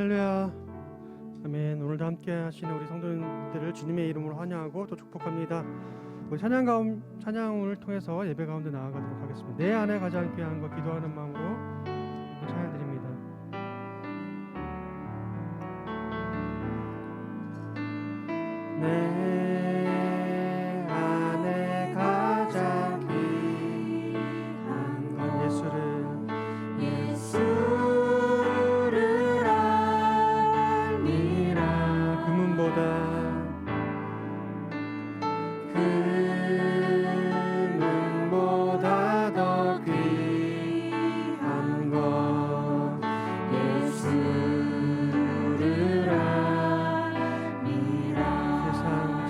할렐루야. 아멘. 오늘도 함께 하시는 우리 성도님들을 주님의 이름으로 환영하고 또 축복합니다. 우리 찬양을 통해서 예배 가운데 나아가도록 하겠습니다. 내 안에 가장 귀한 것 기도하는 마음으로 찬양드립니다. 내 안에 가장 귀한 건 예수를 알미라. 금은보다 더 귀한 것 예수를 알미라. 세상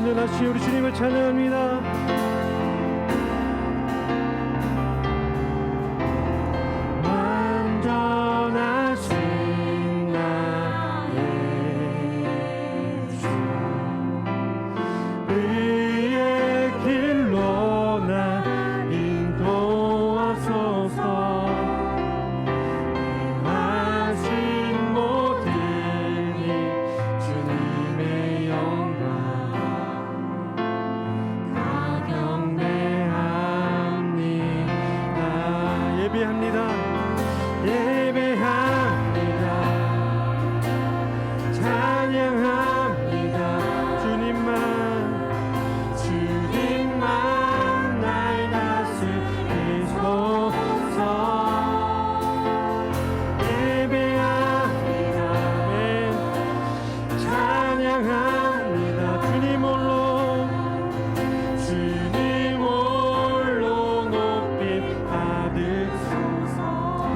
완전하신 우리 주님을 찬양합니다.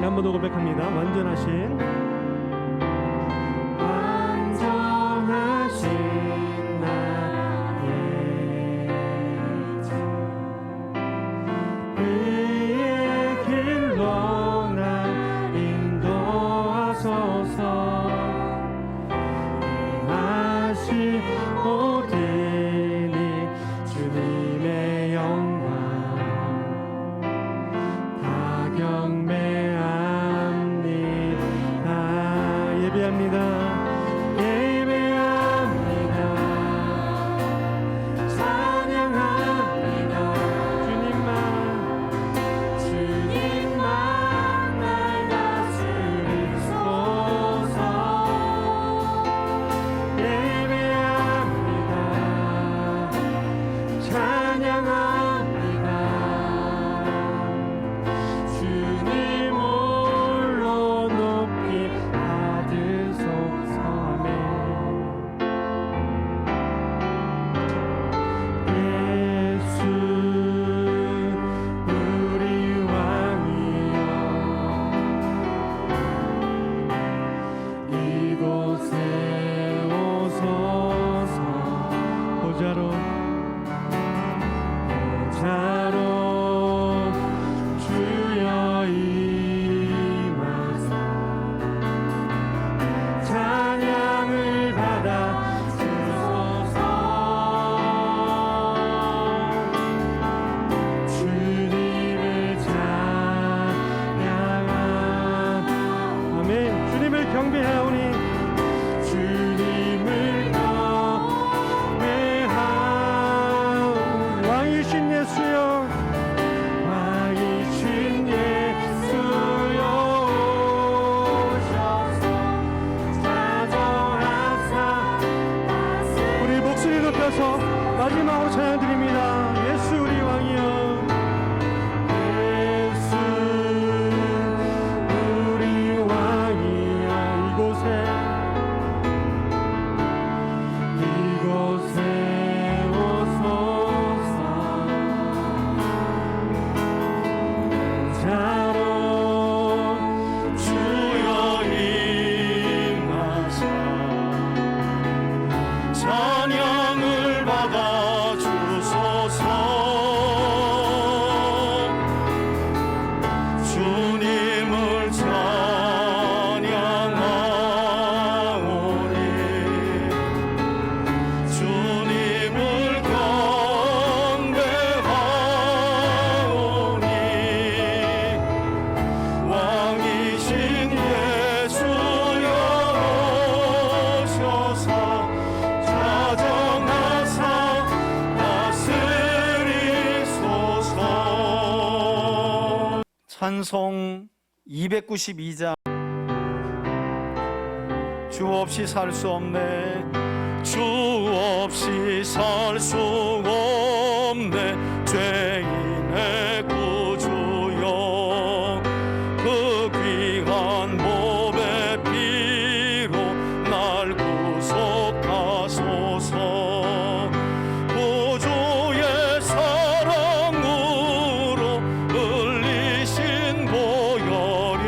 한번 더 고백합니다. 완전하신 나의 주 그의 길로 나 인도하소서. 다시 오되니 주님의 영광 다 경배합니다. 예배합니다. 예배합니다. 찬양합니다. 주님만 날 다스리소서. 예배합니다. 찬양합니다. 주님 홀로 높이 받으소서. 아멘. 예수 우리 왕이여 이곳에 오소서. 보좌로 주여 임하사 찬양을 받아 주소서. 주님을 찬양하 아멘. 주님을 경배하오니 주님을 경배하오니 왕이신 예수여 왕이신 예수여 오셔서 찾아와사 우리 목소리 높여서 마지막으로 찬양드립니다. 예수 우리 왕이여 예수 우리 왕이여 이곳에 오소서. 자로 주여 임하사 찬양을 받아 주소서. 주님을 찬양하오니 주님을 경배하오니 왕이신 예수여 오셔서 찾아가사 다스리소서. 찬송 292장. 주 없이 살 수 없네 주 없이 살 수 없네 죄인의 구주여 그 귀한 몸의 피로 날 구속하소서. 구주의 사랑으로 흘리신 보혈이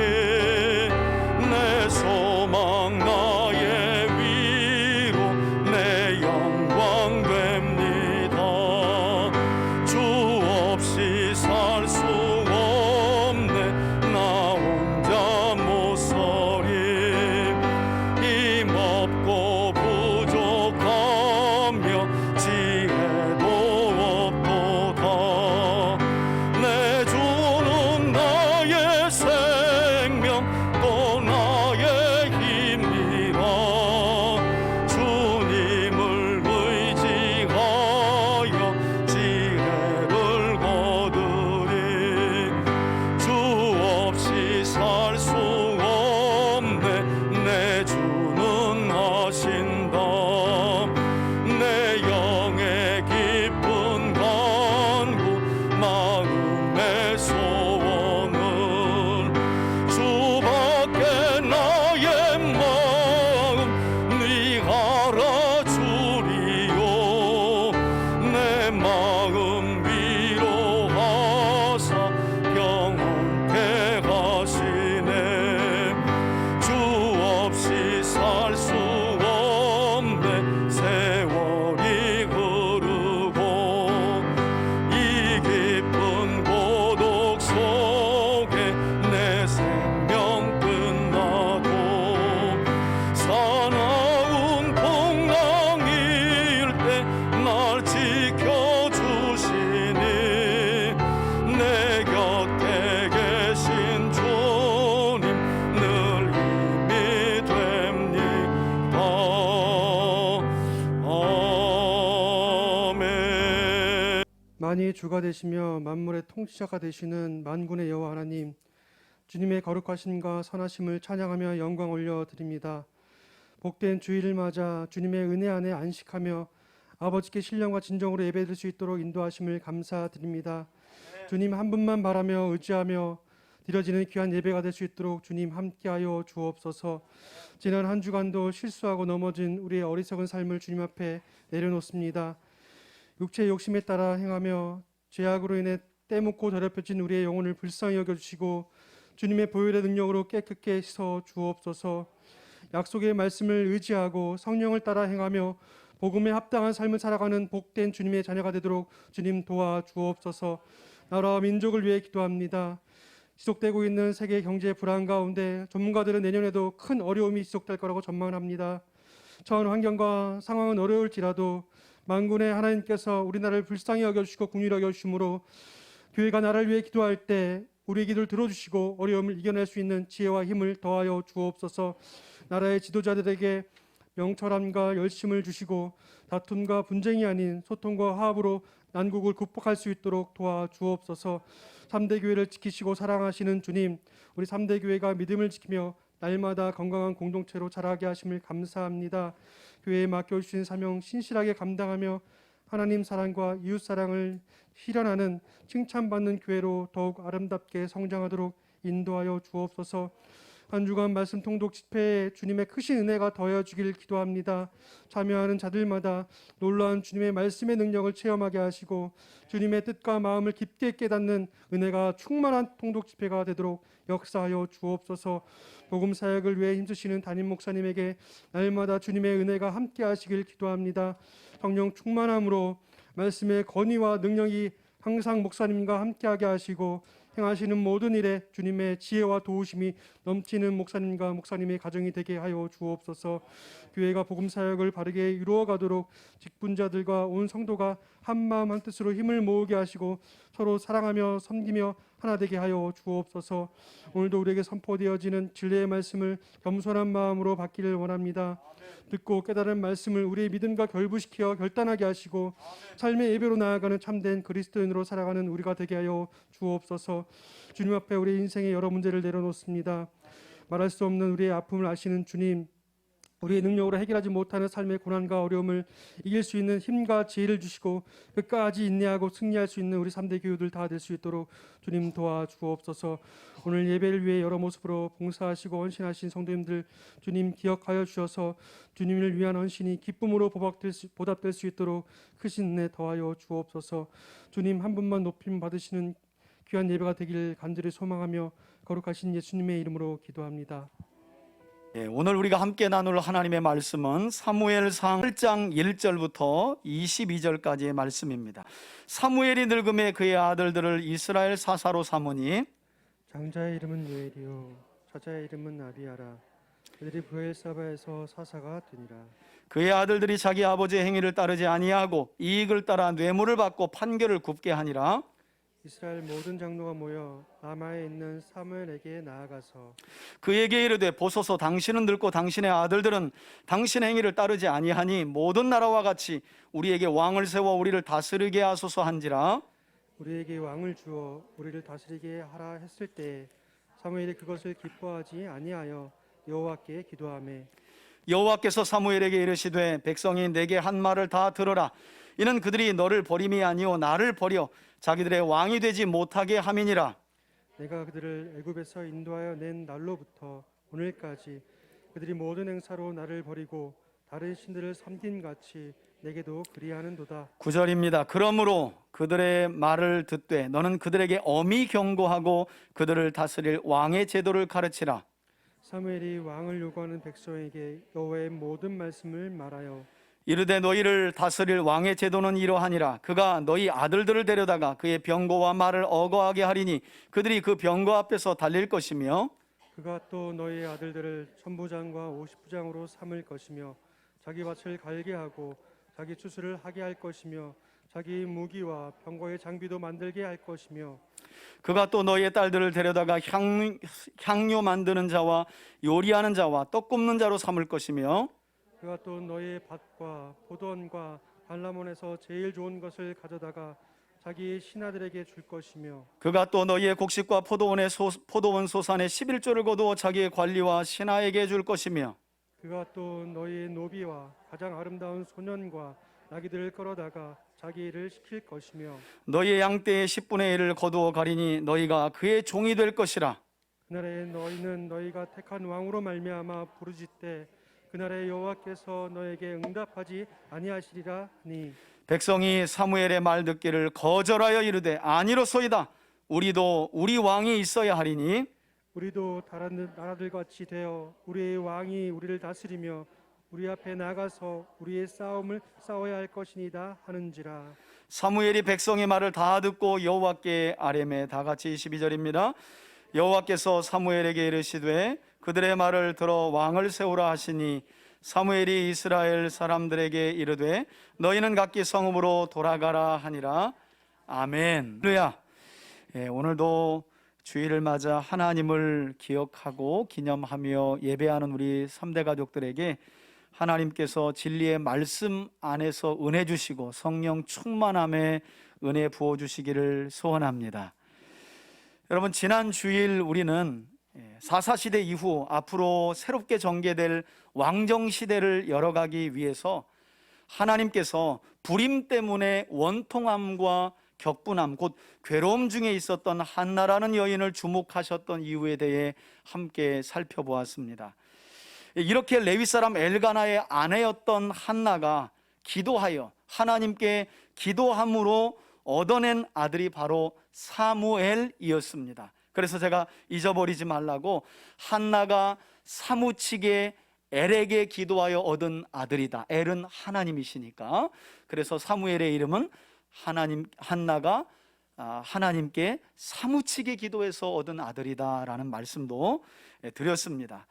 내 소망 나의 위로 내 영광 됩니다. 지혜도 없도다. 내 주는 나의 생명 또 나의 힘이라. 주님을 의지하여 지혜를 거두리. 주 없이 살 수 없네. 내 주는 하신다. 내 영의 깊은 간구 마음의 소원을 주밖에 나의 마음 네가 알아주리요. 내 마음 위로하사 평온케 하시네. 주 없이 살 수 없네. 세월이 흐르고 이 깊은 고독 속에 내 생명 끝나도 사나운 풍랑일 때 날 지켜주시니 내 곁에 계신 주님 늘 힘이 됩니다. 아멘. 만이 주가 되시며 만물의 통치자가 되시는 만군의 여호와 하나님, 주님의 거룩하심과 선하심을 찬양하며 영광 올려 드립니다. 복된 주일을 맞아 주님의 은혜 안에 안식하며 아버지께 신령과 진정으로 예배드릴 수 있도록 인도하심을 감사드립니다. 주님 한 분만 바라며 의지하며 드려지는 귀한 예배가 될 수 있도록 주님 함께하여 주옵소서. 지난 한 주간도 실수하고 넘어진 우리의 어리석은 삶을 주님 앞에 내려놓습니다. 육체의 욕심에 따라 행하며 죄악으로 인해 때묻고 더럽혀진 우리의 영혼을 불쌍히 여겨주시고 주님의 보혈의 능력으로 깨끗게 씻어 주옵소서. 약속의 말씀을 의지하고 성령을 따라 행하며 복음에 합당한 삶을 살아가는 복된 주님의 자녀가 되도록 주님 도와주옵소서. 나라와 민족을 위해 기도합니다. 지속되고 있는 세계 경제 불안 가운데 전문가들은 내년에도 큰 어려움이 지속될 거라고 전망합니다. 처한 환경과 상황은 어려울지라도 만군의 하나님께서 우리나라를 불쌍히 여겨주시고 긍휼히 여겨주심으로 교회가 나라를 위해 기도할 때 우리의 기도를 들어주시고 어려움을 이겨낼 수 있는 지혜와 힘을 더하여 주옵소서. 나라의 지도자들에게 명철함과 열심을 주시고 다툼과 분쟁이 아닌 소통과 화합으로 난국을 극복할 수 있도록 도와주옵소서. 3대 교회를 지키시고 사랑하시는 주님, 우리 3대 교회가 믿음을 지키며 날마다 건강한 공동체로 자라게 하심을 감사합니다. 교회에 맡겨주신 사명 신실하게 감당하며 하나님 사랑과 이웃 사랑을 실현하는 칭찬받는 교회로 더욱 아름답게 성장하도록 인도하여 주옵소서. 한 주간 말씀 통독 집회에 주님의 크신 은혜가 더해주길 기도합니다. 참여하는 자들마다 놀라운 주님의 말씀의 능력을 체험하게 하시고 주님의 뜻과 마음을 깊게 깨닫는 은혜가 충만한 통독 집회가 되도록 역사하여 주옵소서. 복음 사역을 위해 힘쓰시는 담임 목사님에게 날마다 주님의 은혜가 함께 하시길 기도합니다. 성령 충만함으로 말씀의 권위와 능력이 항상 목사님과 함께하게 하시고 행하시는 모든 일에 주님의 지혜와 도우심이 넘치는 목사님과 목사님의 가정이 되게 하여 주옵소서. 교회가 복음 사역을 바르게 이루어가도록 직분자들과 온 성도가 한마음 한뜻으로 힘을 모으게 하시고 서로 사랑하며 섬기며 하나 되게 하여 주옵소서. 오늘도 우리에게 선포되어지는 진리의 말씀을 겸손한 마음으로 받기를 원합니다. 듣고 깨달은 말씀을 우리의 믿음과 결부시켜 결단하게 하시고 삶의 예배로 나아가는 참된 그리스도인으로 살아가는 우리가 되게 하여 주옵소서. 주님 앞에 우리 인생의 여러 문제를 내려놓습니다. 말할 수 없는 우리의 아픔을 아시는 주님, 우리의 능력으로 해결하지 못하는 삶의 고난과 어려움을 이길 수 있는 힘과 지혜를 주시고 끝까지 인내하고 승리할 수 있는 우리 3대 교우들 다 될 수 있도록 주님 도와주옵소서. 오늘 예배를 위해 여러 모습으로 봉사하시고 헌신하신 성도님들 주님 기억하여 주셔서 주님을 위한 헌신이 기쁨으로 보답될 수 있도록 크신 은혜 더하여 주옵소서. 주님 한 분만 높임 받으시는 귀한 예배가 되길 간절히 소망하며 거룩하신 예수님의 이름으로 기도합니다. 오늘 우리가 함께 나눌 하나님의 말씀은 사무엘상 8장 1절부터 22절까지의 말씀입니다. 사무엘이 늙음에 그의 아들들을 이스라엘 사사로 삼으니 장자의 이름은 요엘이요 저자의 이름은 아비아라. 그들이 브엘사바에서 사사가 되니라. 그의 아들들이 자기 아버지의 행위를 따르지 아니하고 이익을 따라 뇌물을 받고 판결을 굽게 하니라. 이스라엘 모든 장로가 모여 라마에 있는 사무엘에게 나아가서 그에게 이르되 보소서 당신은 늙고 당신의 아들들은 당신의 행위를 따르지 아니하니 모든 나라와 같이 우리에게 왕을 세워 우리를 다스리게 하소서 한지라. 우리에게 왕을 주어 우리를 다스리게 하라 했을 때 사무엘이 그것을 기뻐하지 아니하여 여호와께 기도하매 여호와께서 사무엘에게 이르시되 백성이 내게 한 말을 다 들으라. 이는 그들이 너를 버림이 아니오 나를 버려 자기들의 왕이 되지 못하게 함이니라. 내가 그들을 애굽에서 인도하여 낸 날로부터 오늘까지 그들이 모든 행사로 나를 버리고 다른 신들을 섬긴 같이 내게도 그리하는도다. 9절입니다. 그러므로 그들의 말을 듣되 너는 그들에게 엄히 경고하고 그들을 다스릴 왕의 제도를 가르치라. 사무엘이 왕을 요구하는 백성에게 여호와의 모든 말씀을 말하여 이르되 너희를 다스릴 왕의 제도는 이러하니라. 그가 너희 아들들을 데려다가 그의 병거와 말을 어거하게 하리니 그들이 그 병거 앞에서 달릴 것이며 그가 또 너희 아들들을 천부장과 50부장으로 삼을 것이며 자기 밭을 갈게 하고 자기 추수를 하게 할 것이며 자기 무기와 병거의 장비도 만들게 할 것이며 그가 또 너희의 딸들을 데려다가 향료 만드는 자와 요리하는 자와 떡 굽는 자로 삼을 것이며 그가 또 너희의 밭과 포도원과 달라몬에서 제일 좋은 것을 가져다가 자기 신하들에게 줄 것이며 그가 또 너희의 곡식과 포도원 소산의 11조를 거두어 자기의 관리와 신하에게 줄 것이며 그가 또 너희의 노비와 가장 아름다운 소년과 나귀들을 끌어다가 자기 일을 시킬 것이며 너희의 양떼의 10분의 1을 거두어 가리니 너희가 그의 종이 될 것이라. 그날에 너희는 너희가 택한 왕으로 말미암아 부르짖되 그날에 여호와께서 너에게 응답하지 아니하시리라 하니 백성이 사무엘의 말 듣기를 거절하여 이르되 아니로소이다. 우리도 우리 왕이 있어야 하리니 우리도 다른 나라들 같이 되어 우리의 왕이 우리를 다스리며 우리 앞에 나가서 우리의 싸움을 싸워야 할 것이니다 하는지라. 사무엘이 백성의 말을 다 듣고 여호와께 아뢰매. 다 같이 12절입니다. 여호와께서 사무엘에게 이르시되 그들의 말을 들어 왕을 세우라 하시니 사무엘이 이스라엘 사람들에게 이르되 너희는 각기 성읍으로 돌아가라 하니라. 아멘. 할렐루야. 오늘도 주일을 맞아 하나님을 기억하고 기념하며 예배하는 우리 3대 가족들에게 하나님께서 진리의 말씀 안에서 은혜 주시고 성령 충만함에 은혜 부어 주시기를 소원합니다. 여러분, 지난 주일 우리는 사사시대 이후 앞으로 새롭게 전개될 왕정시대를 열어가기 위해서 하나님께서 불임 때문에 원통함과 격분함, 곧 괴로움 중에 있었던 한나라는 여인을 주목하셨던 이유에 대해 함께 살펴보았습니다. 이렇게 레위 사람 엘가나의 아내였던 한나가 기도하여 하나님께 기도함으로 얻어낸 아들이 바로 사무엘이었습니다. 그래서 제가 잊어버리지 말라고 한나가 사무치게 엘에게 기도하여 얻은 아들이다. 엘은 하나님이시니까. 그래서 사무엘의 이름은 한나가 하나님께 사무치게 기도해서 얻은 아들이다라는 말씀도 드렸습니다.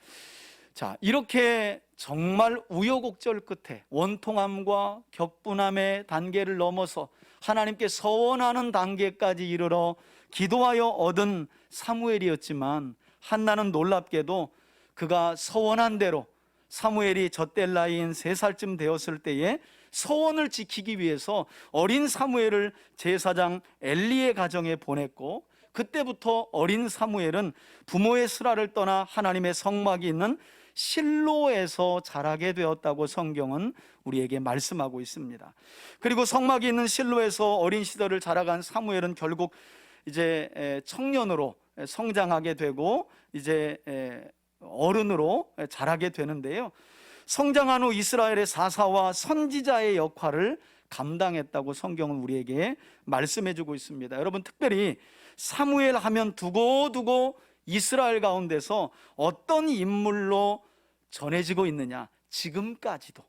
자, 이렇게 정말 우여곡절 끝에 원통함과 격분함의 단계를 넘어서 하나님께 서원하는 단계까지 이르러 기도하여 얻은 사무엘이었지만 한나는 놀랍게도 그가 서원한 대로 사무엘이 젖될 나이인 3살쯤 되었을 때에 서원을 지키기 위해서 어린 사무엘을 제사장 엘리의 가정에 보냈고, 그때부터 어린 사무엘은 부모의 슬하를 떠나 하나님의 성막이 있는 실로에서 자라게 되었다고 성경은 우리에게 말씀하고 있습니다. 그리고 성막이 있는 실로에서 어린 시절을 자라간 사무엘은 결국 이제 청년으로 성장하게 되고 이제 어른으로 자라게 되는데요, 성장한 후 이스라엘의 사사와 선지자의 역할을 감당했다고 성경은 우리에게 말씀해주고 있습니다. 여러분, 특별히 사무엘 하면 두고두고 이스라엘 가운데서 어떤 인물로 전해지고 있느냐, 지금까지도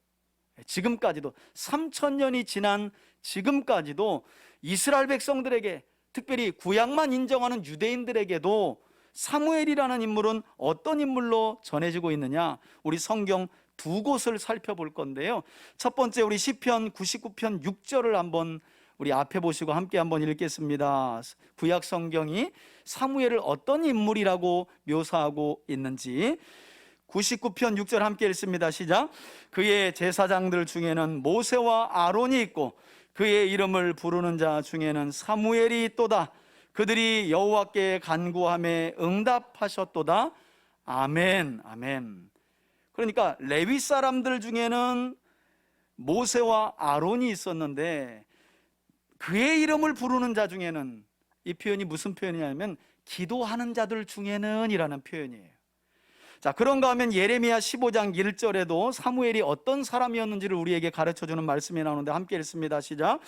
3000년이 지난 지금까지도 이스라엘 백성들에게, 특별히 구약만 인정하는 유대인들에게도 사무엘이라는 인물은 어떤 인물로 전해지고 있느냐, 우리 성경 두 곳을 살펴볼 건데요. 첫 번째 우리 시편 99편 6절을 한번 우리 앞에 보시고 함께 한번 읽겠습니다. 구약 성경이 사무엘을 어떤 인물이라고 묘사하고 있는지 99편 6절 함께 읽습니다. 시작. 그의 제사장들 중에는 모세와 아론이 있고 그의 이름을 부르는 자 중에는 사무엘이 있도다. 그들이 여호와께 간구함에 응답하셨도다. 아멘. 아멘. 그러니까 레위 사람들 중에는 모세와 아론이 있었는데 그의 이름을 부르는 자 중에는, 이 표현이 무슨 표현이냐면 기도하는 자들 중에는 이라는 표현이에요. 자, 그런가 하면 예레미야 15장 1절에도 사무엘이 어떤 사람이었는지를 우리에게 가르쳐주는 말씀이 나오는데 함께 읽습니다. 시작.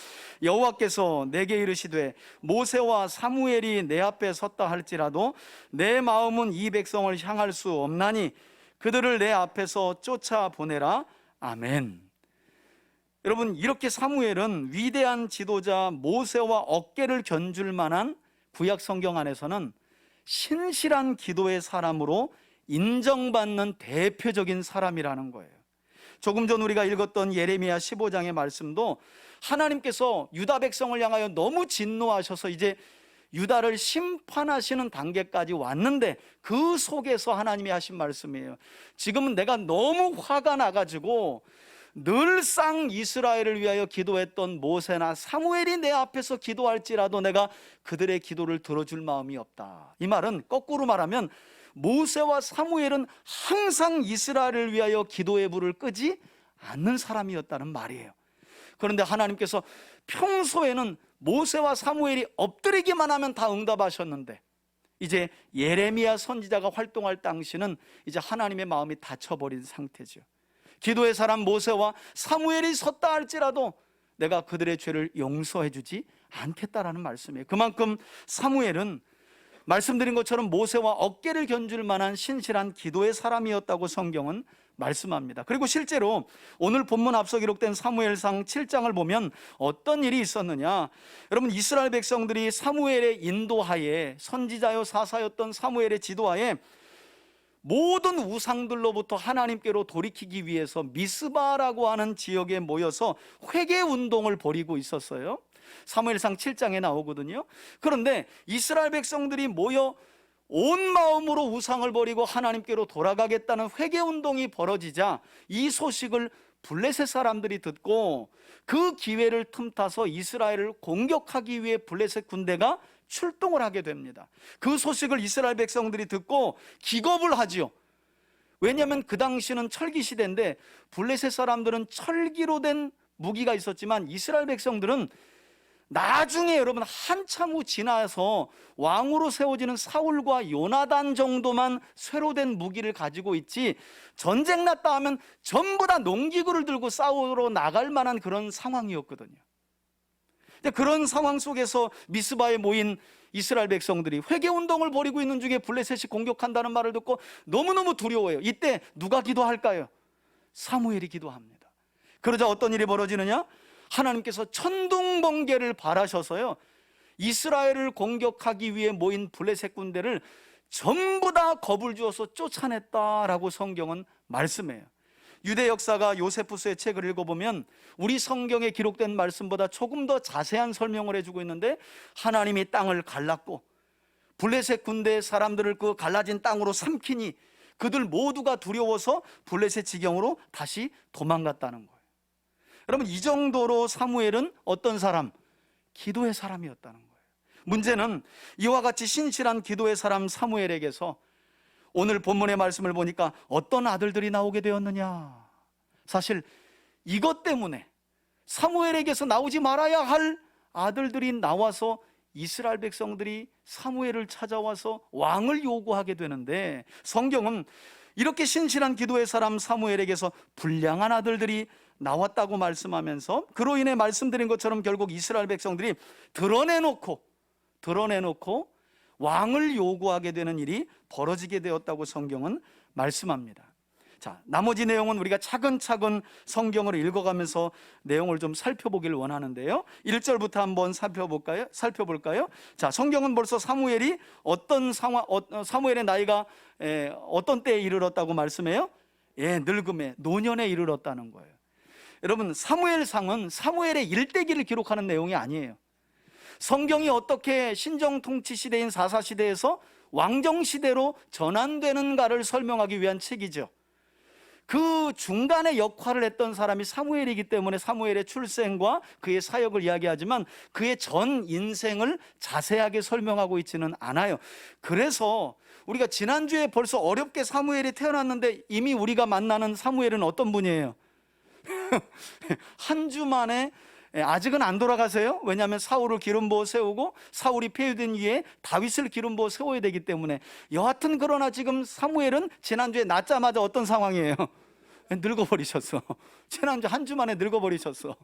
여호와께서 내게 이르시되 모세와 사무엘이 내 앞에 섰다 할지라도 내 마음은 이 백성을 향할 수 없나니 그들을 내 앞에서 쫓아보내라. 아멘. 여러분, 이렇게 사무엘은 위대한 지도자 모세와 어깨를 견줄 만한 구약 성경 안에서는 신실한 기도의 사람으로 인정받는 대표적인 사람이라는 거예요. 조금 전 우리가 읽었던 예레미야 15장의 말씀도 하나님께서 유다 백성을 향하여 너무 진노하셔서 이제 유다를 심판하시는 단계까지 왔는데 그 속에서 하나님이 하신 말씀이에요. 지금은 내가 너무 화가 나가지고 늘상 이스라엘을 위하여 기도했던 모세나 사무엘이 내 앞에서 기도할지라도 내가 그들의 기도를 들어줄 마음이 없다. 이 말은 거꾸로 말하면 모세와 사무엘은 항상 이스라엘을 위하여 기도의 불을 끄지 않는 사람이었다는 말이에요. 그런데 하나님께서 평소에는 모세와 사무엘이 엎드리기만 하면 다 응답하셨는데 이제 예레미야 선지자가 활동할 당시는 이제 하나님의 마음이 닫혀버린 상태죠. 기도의 사람 모세와 사무엘이 섰다 할지라도 내가 그들의 죄를 용서해 주지 않겠다라는 말씀이에요. 그만큼 사무엘은 말씀드린 것처럼 모세와 어깨를 견줄 만한 신실한 기도의 사람이었다고 성경은 말씀합니다. 그리고 실제로 오늘 본문 앞서 기록된 사무엘상 7장을 보면 어떤 일이 있었느냐, 여러분, 이스라엘 백성들이 사무엘의 인도하에, 선지자요 사사였던 사무엘의 지도하에 모든 우상들로부터 하나님께로 돌이키기 위해서 미스바라고 하는 지역에 모여서 회개 운동을 벌이고 있었어요. 사무엘상 7장에 나오거든요. 그런데 이스라엘 백성들이 모여 온 마음으로 우상을 버리고 하나님께로 돌아가겠다는 회개 운동이 벌어지자 이 소식을 블레셋 사람들이 듣고 그 기회를 틈타서 이스라엘을 공격하기 위해 블레셋 군대가 출동을 하게 됩니다. 그 소식을 이스라엘 백성들이 듣고 기겁을 하지요. 왜냐하면 그 당시는 철기 시대인데 블레셋 사람들은 철기로 된 무기가 있었지만 이스라엘 백성들은 나중에 여러분 한참 후 지나서 왕으로 세워지는 사울과 요나단 정도만 쇠로 된 무기를 가지고 있지 전쟁 났다 하면 전부 다 농기구를 들고 싸우러 나갈 만한 그런 상황이었거든요. 그런 상황 속에서 미스바에 모인 이스라엘 백성들이 회개운동을 벌이고 있는 중에 블레셋이 공격한다는 말을 듣고 너무너무 두려워해요. 이때 누가 기도할까요? 사무엘이 기도합니다. 그러자 어떤 일이 벌어지느냐? 하나님께서 천둥번개를 발하셔서요 이스라엘을 공격하기 위해 모인 블레셋 군대를 전부 다 겁을 주어서 쫓아냈다라고 성경은 말씀해요. 유대 역사가 요세푸스의 책을 읽어보면 우리 성경에 기록된 말씀보다 조금 더 자세한 설명을 해주고 있는데 하나님이 땅을 갈랐고 블레셋 군대 사람들을 그 갈라진 땅으로 삼키니 그들 모두가 두려워서 블레셋 지경으로 다시 도망갔다는 거예요. 여러분, 이 정도로 사무엘은 어떤 사람? 기도의 사람이었다는 거예요. 문제는 이와 같이 신실한 기도의 사람 사무엘에게서 오늘 본문의 말씀을 보니까 어떤 아들들이 나오게 되었느냐. 사실 이것 때문에 사무엘에게서 나오지 말아야 할 아들들이 나와서 이스라엘 백성들이 사무엘을 찾아와서 왕을 요구하게 되는데 성경은 이렇게 신실한 기도의 사람 사무엘에게서 불량한 아들들이 나왔다고 말씀하면서 그로 인해 말씀드린 것처럼 결국 이스라엘 백성들이 드러내놓고 왕을 요구하게 되는 일이 벌어지게 되었다고 성경은 말씀합니다. 자, 나머지 내용은 우리가 차근차근 성경을 읽어가면서 내용을 좀 살펴보길 원하는데요. 1절부터 한번 살펴볼까요? 자, 성경은 벌써 사무엘이 어떤 상황, 사무엘의 나이가 어떤 때에 이르렀다고 말씀해요? 늙음에 노년에 이르렀다는 거예요. 여러분, 사무엘상은 사무엘의 일대기를 기록하는 내용이 아니에요. 성경이 어떻게 신정 통치 시대인 사사 시대에서 왕정 시대로 전환되는가를 설명하기 위한 책이죠. 그 중간에 역할을 했던 사람이 사무엘이기 때문에 사무엘의 출생과 그의 사역을 이야기하지만 그의 전 인생을 자세하게 설명하고 있지는 않아요. 그래서 우리가 지난주에 벌써 어렵게 사무엘이 태어났는데 이미 우리가 만나는 사무엘은 어떤 분이에요? 한 주 만에, 아직은 안 돌아가세요. 왜냐하면 사울을 기름 부어 세우고 사울이 폐위된 뒤에 다윗을 기름 부어 세워야 되기 때문에. 여하튼 그러나 지금 사무엘은 지난주에 낳자마자 어떤 상황이에요? 늙어버리셨어. 지난주 한 주 만에 늙어버리셨어.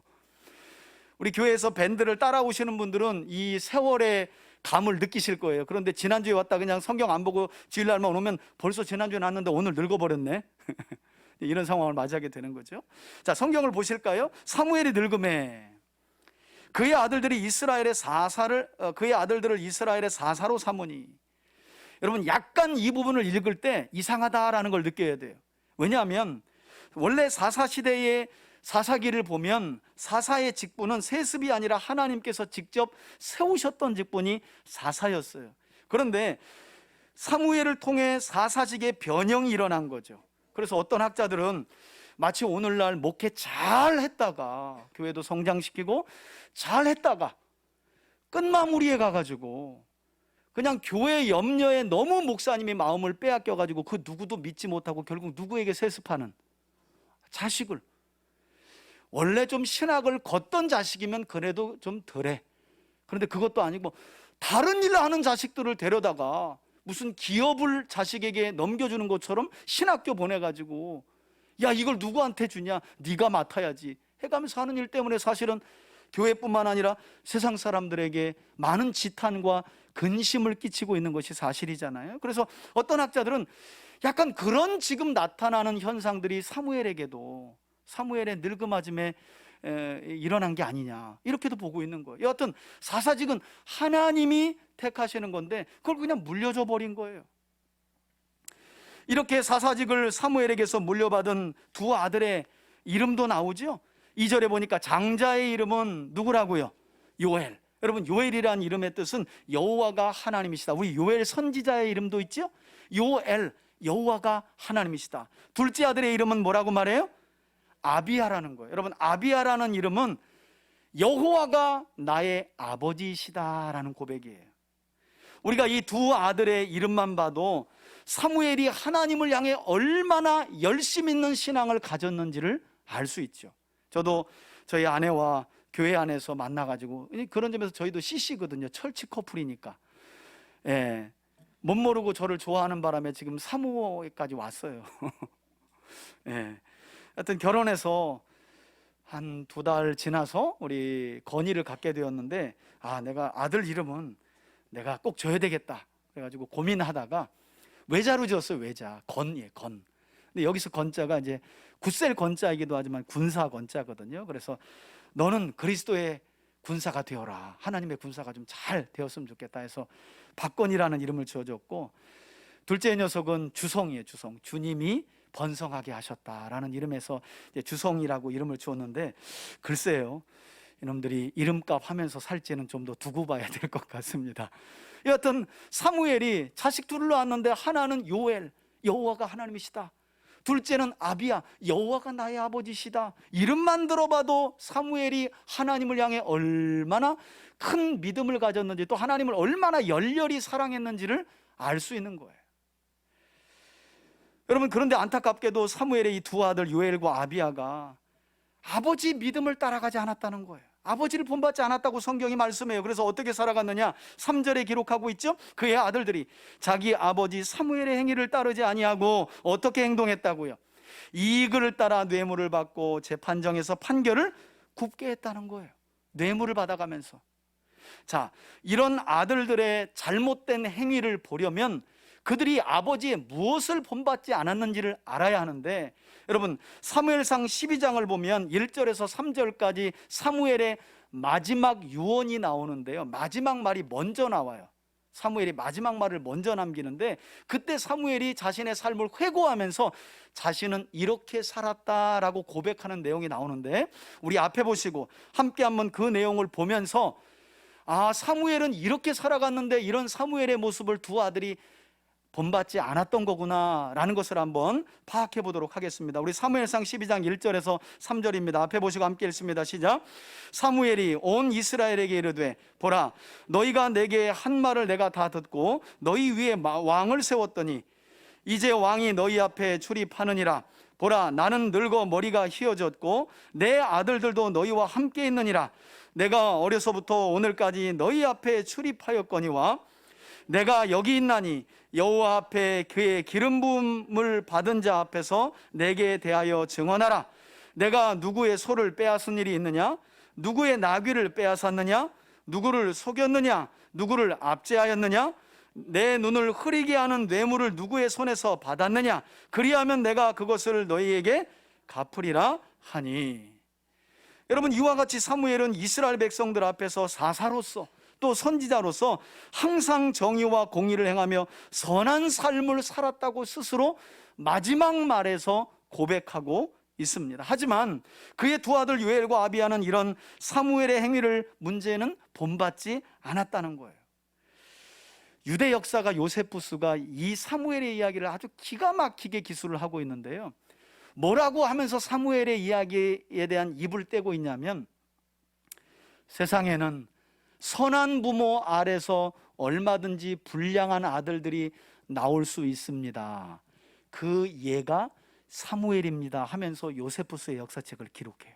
우리 교회에서 밴드를 따라오시는 분들은 이 세월의 감을 느끼실 거예요. 그런데 지난주에 왔다 그냥 성경 안 보고 주일날만 오면 벌써 지난주에 낳았는데 오늘 늙어버렸네. 이런 상황을 맞이하게 되는 거죠. 자, 성경을 보실까요? 사무엘이 늙음에 그의 아들들을 이스라엘의 사사로 삼으니. 여러분, 약간 이 부분을 읽을 때 이상하다라는 걸 느껴야 돼요. 왜냐하면 원래 사사 시대의 사사기를 보면 사사의 직분은 세습이 아니라 하나님께서 직접 세우셨던 직분이 사사였어요. 그런데 사무엘을 통해 사사직의 변형이 일어난 거죠. 그래서 어떤 학자들은 마치 오늘날 목회 잘 했다가 교회도 성장시키고 잘 했다가 끝마무리에 가가지고 그냥 교회 염려에 너무 목사님이 마음을 빼앗겨가지고 그 누구도 믿지 못하고 결국 누구에게 세습하는 자식을, 원래 좀 신학을 걷던 자식이면 그래도 좀 덜해. 그런데 그것도 아니고 다른 일을 하는 자식들을 데려다가 무슨 기업을 자식에게 넘겨주는 것처럼 신학교 보내가지고 야, 이걸 누구한테 주냐, 네가 맡아야지 해가면서 하는 일 때문에 사실은 교회뿐만 아니라 세상 사람들에게 많은 지탄과 근심을 끼치고 있는 것이 사실이잖아요. 그래서 어떤 학자들은 약간 그런 지금 나타나는 현상들이 사무엘에게도, 사무엘의 늙음아짐에 일어난 게 아니냐, 이렇게도 보고 있는 거예요. 여하튼 사사직은 하나님이 택하시는 건데 그걸 그냥 물려줘 버린 거예요. 이렇게 사사직을 사무엘에게서 물려받은 두 아들의 이름도 나오죠. 2절에 보니까 장자의 이름은 누구라고요? 요엘. 여러분, 요엘이라는 이름의 뜻은 여호와가 하나님이시다. 우리 요엘 선지자의 이름도 있죠. 요엘, 여호와가 하나님이시다. 둘째 아들의 이름은 뭐라고 말해요? 아비야라는 거예요. 여러분, 아비야라는 이름은 여호와가 나의 아버지이시다라는 고백이에요. 우리가 이 두 아들의 이름만 봐도 사무엘이 하나님을 향해 얼마나 열심 있는 신앙을 가졌는지를 알 수 있죠. 저도 저희 아내와 교회 안에서 만나가지고, 그런 점에서 저희도 CC거든요. 철치 커플이니까. 못 모르고 저를 좋아하는 바람에 지금 사무까지 왔어요. 하여튼 결혼해서 한 2달 지나서 우리 건이를 갖게 되었는데, 내가 아들 이름은 내가 꼭 줘야 되겠다 그래가지고 고민하다가 외자로 지었어요. 외자, 건이에요, 건. 근데 여기서 건자가 이제 굳셀 건자이기도 하지만 군사 건자거든요. 그래서 너는 그리스도의 군사가 되어라, 하나님의 군사가 좀 잘 되었으면 좋겠다 해서 박건이라는 이름을 지어줬고, 둘째 녀석은 주성이에요. 주성, 주님이 번성하게 하셨다라는 이름에서 이제 주성이라고 이름을 주었는데, 글쎄요, 이놈들이 이름값 하면서 살지는 좀 더 두고 봐야 될 것 같습니다. 여하튼 사무엘이 자식 둘을 낳았는데, 하나는 요엘, 여호와가 하나님이시다. 둘째는 아비야, 여호와가 나의 아버지시다. 이름만 들어봐도 사무엘이 하나님을 향해 얼마나 큰 믿음을 가졌는지, 또 하나님을 얼마나 열렬히 사랑했는지를 알 수 있는 거예요. 여러분, 그런데 안타깝게도 사무엘의 이 두 아들 요엘과 아비야가 아버지 믿음을 따라가지 않았다는 거예요. 아버지를 본받지 않았다고 성경이 말씀해요. 그래서 어떻게 살아갔느냐, 3절에 기록하고 있죠. 그의 아들들이 자기 아버지 사무엘의 행위를 따르지 아니하고 어떻게 행동했다고요? 이익을 따라 뇌물을 받고 재판정에서 판결을 굽게 했다는 거예요. 뇌물을 받아가면서. 자, 이런 아들들의 잘못된 행위를 보려면 그들이 아버지의 무엇을 본받지 않았는지를 알아야 하는데, 여러분, 사무엘상 12장을 보면 1절에서 3절까지 사무엘의 마지막 유언이 나오는데요, 마지막 말이 먼저 나와요. 사무엘이 마지막 말을 먼저 남기는데, 그때 사무엘이 자신의 삶을 회고하면서 자신은 이렇게 살았다라고 고백하는 내용이 나오는데, 우리 앞에 보시고 함께 한번 그 내용을 보면서 사무엘은 이렇게 살아갔는데 이런 사무엘의 모습을 두 아들이 본받지 않았던 거구나 라는 것을 한번 파악해 보도록 하겠습니다. 우리 사무엘상 12장 1절에서 3절입니다. 앞에 보시고 함께 읽습니다. 시작. 사무엘이 온 이스라엘에게 이르되 보라, 너희가 내게 한 말을 내가 다 듣고 너희 위에 왕을 세웠더니 이제 왕이 너희 앞에 출입하느니라. 보라, 나는 늙어 머리가 휘어졌고 내 아들들도 너희와 함께 있느니라. 내가 어려서부터 오늘까지 너희 앞에 출입하였거니와 내가 여기 있나니 여호와 앞에 그의 기름 부음을 받은 자 앞에서 내게 대하여 증언하라. 내가 누구의 소를 빼앗은 일이 있느냐? 누구의 나귀를 빼앗았느냐? 누구를 속였느냐? 누구를 압제하였느냐? 내 눈을 흐리게 하는 뇌물을 누구의 손에서 받았느냐? 그리하면 내가 그것을 너희에게 갚으리라 하니. 여러분, 이와 같이 사무엘은 이스라엘 백성들 앞에서 사사로서 또 선지자로서 항상 정의와 공의를 행하며 선한 삶을 살았다고 스스로 마지막 말에서 고백하고 있습니다. 하지만 그의 두 아들 요엘과 아비야는 이런 사무엘의 행위를 문제는 본받지 않았다는 거예요. 유대 역사가 요세푸스가 이 사무엘의 이야기를 아주 기가 막히게 기술을 하고 있는데요, 뭐라고 하면서 사무엘의 이야기에 대한 입을 떼고 있냐면, 세상에는 선한 부모 아래서 얼마든지 불량한 아들들이 나올 수 있습니다. 그 예가 사무엘입니다 하면서 요세푸스의 역사책을 기록해요.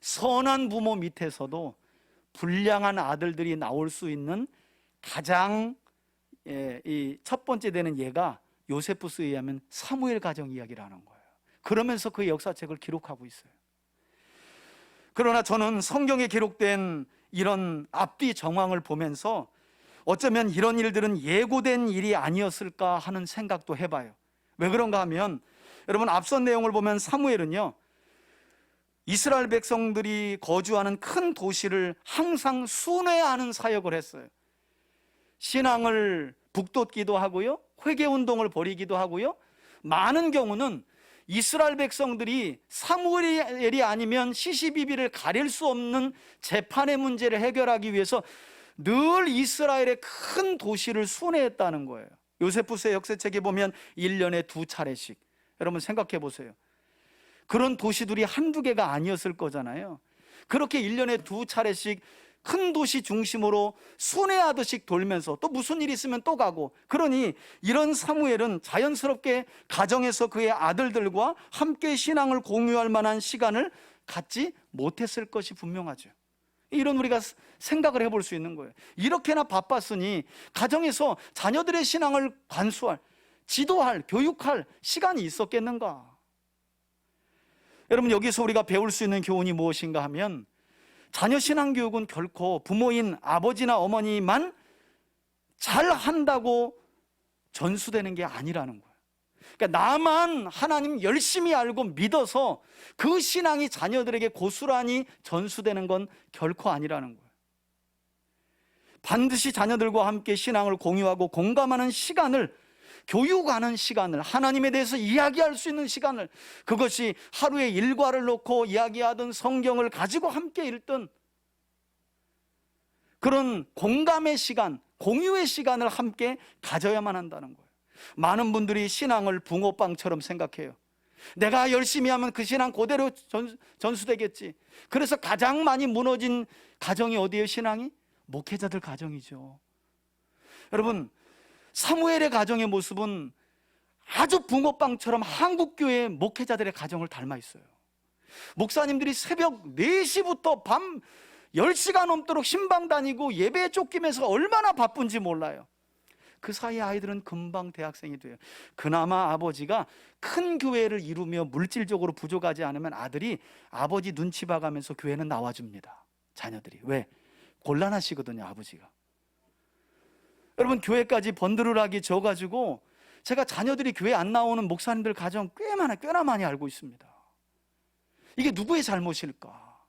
선한 부모 밑에서도 불량한 아들들이 나올 수 있는 가장 이 첫 번째 되는 예가 요세푸스에 의하면 사무엘 가정 이야기라는 거예요. 그러면서 그 역사책을 기록하고 있어요. 그러나 저는 성경에 기록된 이런 앞뒤 정황을 보면서 어쩌면 이런 일들은 예고된 일이 아니었을까 하는 생각도 해봐요. 왜 그런가 하면, 여러분, 앞선 내용을 보면 사무엘은요, 이스라엘 백성들이 거주하는 큰 도시를 항상 순회하는 사역을 했어요. 신앙을 북돋기도 하고요, 회개운동을 벌이기도 하고요, 많은 경우는 이스라엘 백성들이 사무엘이 아니면 시시비비를 가릴 수 없는 재판의 문제를 해결하기 위해서 늘 이스라엘의 큰 도시를 순회했다는 거예요. 요세푸스의 역사책에 보면 1년에 2차례씩, 여러분 생각해 보세요. 그런 도시들이 한두 개가 아니었을 거잖아요. 그렇게 1년에 2차례씩 큰 도시 중심으로 순회하듯이 돌면서 또 무슨 일이 있으면 또 가고, 그러니 이런 사무엘은 자연스럽게 가정에서 그의 아들들과 함께 신앙을 공유할 만한 시간을 갖지 못했을 것이 분명하죠. 이런 우리가 생각을 해볼 수 있는 거예요. 이렇게나 바빴으니 가정에서 자녀들의 신앙을 관수할, 지도할, 교육할 시간이 있었겠는가? 여러분, 여기서 우리가 배울 수 있는 교훈이 무엇인가 하면, 자녀 신앙 교육은 결코 부모인 아버지나 어머니만 잘한다고 전수되는 게 아니라는 거예요. 그러니까 나만 하나님 열심히 알고 믿어서 그 신앙이 자녀들에게 고스란히 전수되는 건 결코 아니라는 거예요. 반드시 자녀들과 함께 신앙을 공유하고 공감하는 시간을, 교육하는 시간을, 하나님에 대해서 이야기할 수 있는 시간을, 그것이 하루의 일과를 놓고 이야기하든 성경을 가지고 함께 읽든 그런 공감의 시간, 공유의 시간을 함께 가져야만 한다는 거예요. 많은 분들이 신앙을 붕어빵처럼 생각해요. 내가 열심히 하면 그 신앙 그대로 전수되겠지. 그래서 가장 많이 무너진 가정이 어디예요? 신앙이? 목회자들 가정이죠. 여러분, 사무엘의 가정의 모습은 아주 붕어빵처럼 한국교회 목회자들의 가정을 닮아 있어요. 목사님들이 새벽 4시부터 밤 10시간 넘도록 신방 다니고 예배에 쫓기면서 얼마나 바쁜지 몰라요. 그 사이에 아이들은 금방 대학생이 돼요. 그나마 아버지가 큰 교회를 이루며 물질적으로 부족하지 않으면 아들이 아버지 눈치 봐가면서 교회는 나와줍니다. 자녀들이. 왜? 곤란하시거든요, 아버지가. 여러분, 교회까지 번드르르하게 져가지고 제가 자녀들이 교회 안 나오는 목사님들 가정 꽤나 많이 알고 있습니다. 이게 누구의 잘못일까?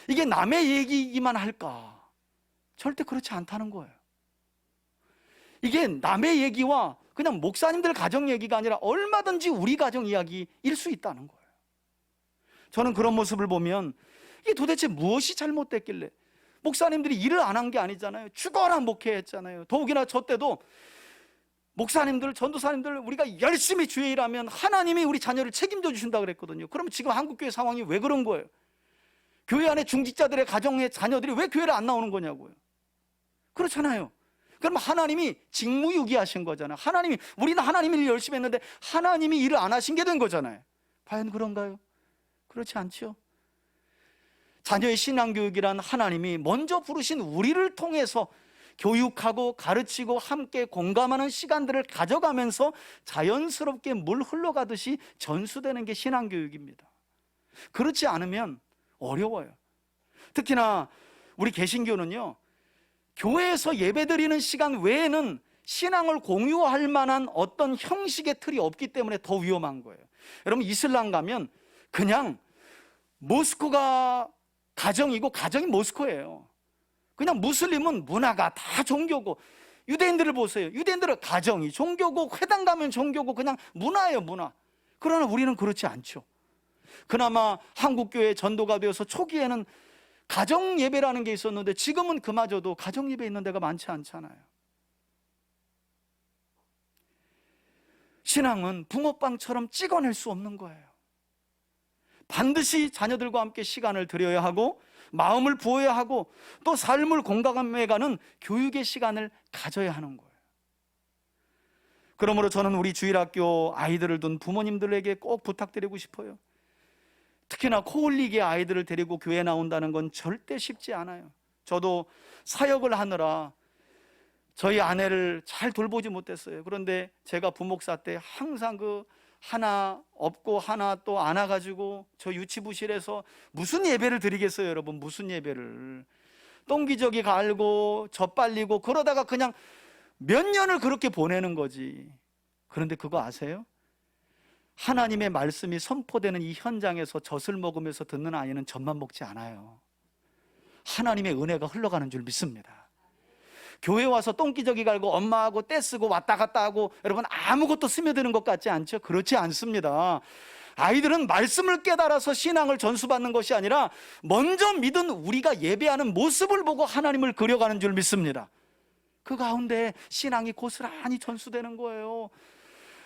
이게 남의 얘기이기만 할까? 절대 그렇지 않다는 거예요. 이게 남의 얘기와 그냥 목사님들 가정 얘기가 아니라 얼마든지 우리 가정 이야기일 수 있다는 거예요. 저는 그런 모습을 보면 이게 도대체 무엇이 잘못됐길래, 목사님들이 일을 안 한 게 아니잖아요. 죽어라 목회했잖아요. 더욱이나 저 때도 목사님들, 전도사님들 우리가 열심히 주의 일하면 하나님이 우리 자녀를 책임져 주신다 그랬거든요. 그러면 지금 한국교회 상황이 왜 그런 거예요? 교회 안에 중직자들의 가정의 자녀들이 왜 교회를 안 나오는 거냐고요. 그렇잖아요. 그럼 하나님이 직무유기하신 거잖아요. 우리는 하나님이 일 열심히 했는데 하나님이 일을 안 하신 게 된 거잖아요. 과연 그런가요? 그렇지 않죠. 자녀의 신앙교육이란 하나님이 먼저 부르신 우리를 통해서 교육하고 가르치고 함께 공감하는 시간들을 가져가면서 자연스럽게 물 흘러가듯이 전수되는 게 신앙교육입니다. 그렇지 않으면 어려워요. 특히나 우리 개신교는요, 교회에서 예배드리는 시간 외에는 신앙을 공유할 만한 어떤 형식의 틀이 없기 때문에 더 위험한 거예요. 여러분, 이슬람 가면 그냥 모스크가 가정이고 가정이 모스크예요. 그냥 무슬림은 문화가 다 종교고, 유대인들을 보세요. 유대인들은 가정이 종교고, 회당 가면 종교고, 그냥 문화예요, 문화. 그러나 우리는 그렇지 않죠. 그나마 한국교회 전도가 되어서 초기에는 가정 예배라는 게 있었는데 지금은 그마저도 가정 예배 있는 데가 많지 않잖아요. 신앙은 붕어빵처럼 찍어낼 수 없는 거예요. 반드시 자녀들과 함께 시간을 드려야 하고, 마음을 부어야 하고, 또 삶을 공감해가는 교육의 시간을 가져야 하는 거예요. 그러므로 저는 우리 주일학교 아이들을 둔 부모님들에게 꼭 부탁드리고 싶어요. 특히나 코올리기의 아이들을 데리고 교회 나온다는 건 절대 쉽지 않아요. 저도 사역을 하느라 저희 아내를 잘 돌보지 못했어요. 그런데 제가 부목사 때 항상 하나 없고 하나 또 안아가지고 저 유치부실에서 무슨 예배를 드리겠어요, 여러분. 무슨 예배를. 똥기저귀 갈고 젖빨리고 그러다가 그냥 몇 년을 그렇게 보내는 거지. 그런데 그거 아세요? 하나님의 말씀이 선포되는 이 현장에서 젖을 먹으면서 듣는 아이는 젖만 먹지 않아요. 하나님의 은혜가 흘러가는 줄 믿습니다. 교회 와서 똥기저귀 갈고 엄마하고 떼쓰고 왔다 갔다 하고 여러분 아무것도 스며드는 것 같지 않죠? 그렇지 않습니다. 아이들은 말씀을 깨달아서 신앙을 전수받는 것이 아니라 먼저 믿은 우리가 예배하는 모습을 보고 하나님을 그려가는 줄 믿습니다. 그 가운데 신앙이 고스란히 전수되는 거예요.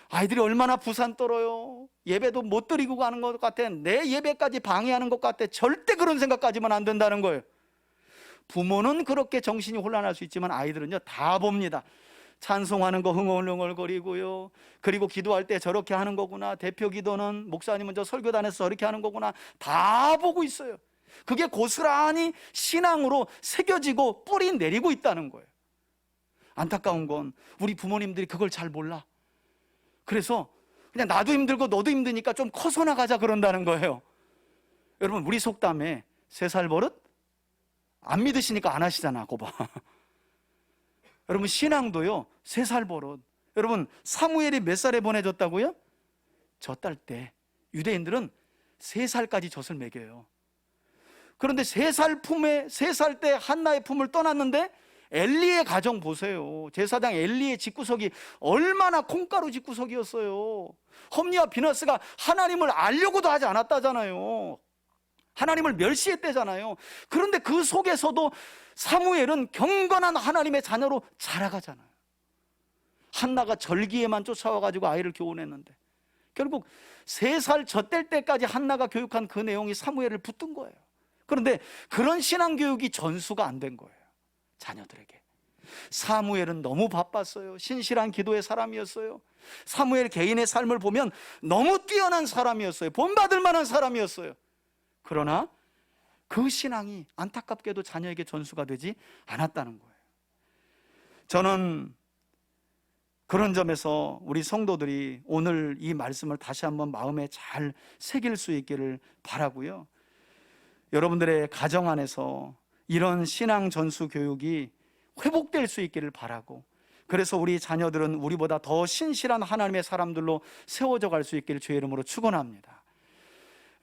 아이들이 얼마나 부산 떨어요. 예배도 못 드리고 가는 것 같아. 내 예배까지 방해하는 것 같아. 절대 그런 생각까지만 안 된다는 거예요. 부모는 그렇게 정신이 혼란할 수 있지만 아이들은요 다 봅니다. 찬송하는 거 흥얼흥얼거리고요. 그리고 기도할 때 저렇게 하는 거구나. 대표 기도는 목사님은 저 설교단에서 저렇게 하는 거구나. 다 보고 있어요. 그게 고스란히 신앙으로 새겨지고 뿌리 내리고 있다는 거예요. 안타까운 건 우리 부모님들이 그걸 잘 몰라. 그래서 그냥 나도 힘들고 너도 힘드니까 좀 커서 나가자 그런다는 거예요. 여러분, 우리 속담에 3살 버릇? 안 믿으시니까 안 하시잖아, 거봐. 여러분, 신앙도요 3살 버릇. 여러분, 사무엘이 몇 살에 보내졌다고요? 젖딸 때. 유대인들은 3살까지 젖을 먹여요. 그런데 3살 때 한나의 품을 떠났는데 엘리의 가정 보세요. 제사장 엘리의 집구석이 얼마나 콩가루 집구석이었어요. 험리와 비너스가 하나님을 알려고도 하지 않았다잖아요. 하나님을 멸시했대잖아요. 그런데 그 속에서도 사무엘은 경건한 하나님의 자녀로 자라가잖아요. 한나가 절기에만 쫓아와가지고 아이를 교훈했는데 결국 3살 젖될 때까지 한나가 교육한 그 내용이 사무엘을 붙든 거예요. 그런데 그런 신앙교육이 전수가 안 된 거예요, 자녀들에게. 사무엘은 너무 바빴어요. 신실한 기도의 사람이었어요. 사무엘 개인의 삶을 보면 너무 뛰어난 사람이었어요. 본받을 만한 사람이었어요. 그러나 그 신앙이 안타깝게도 자녀에게 전수가 되지 않았다는 거예요. 저는 그런 점에서 우리 성도들이 오늘 이 말씀을 다시 한번 마음에 잘 새길 수 있기를 바라고요. 여러분들의 가정 안에서 이런 신앙 전수 교육이 회복될 수 있기를 바라고, 그래서 우리 자녀들은 우리보다 더 신실한 하나님의 사람들로 세워져 갈 수 있기를 주의 이름으로 축원합니다.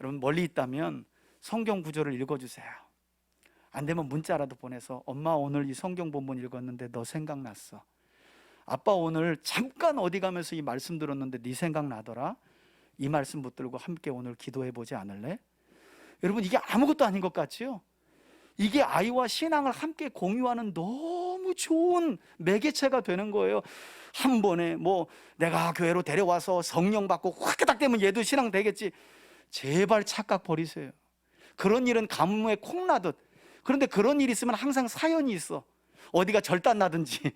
여러분, 멀리 있다면 성경 구절을 읽어주세요. 안 되면 문자라도 보내서 엄마 오늘 이 성경 본문 읽었는데 너 생각났어. 아빠 오늘 잠깐 어디 가면서 이 말씀 들었는데 네 생각 나더라. 이 말씀 붙들고 함께 오늘 기도해 보지 않을래? 여러분, 이게 아무것도 아닌 것 같지요? 이게 아이와 신앙을 함께 공유하는 너무 좋은 매개체가 되는 거예요. 한 번에 뭐 내가 교회로 데려와서 성령 받고 확딱 되면 얘도 신앙 되겠지. 제발 착각 버리세요. 그런 일은 가뭄에 콩나듯. 그런데 그런 일이 있으면 항상 사연이 있어. 어디가 절단 나든지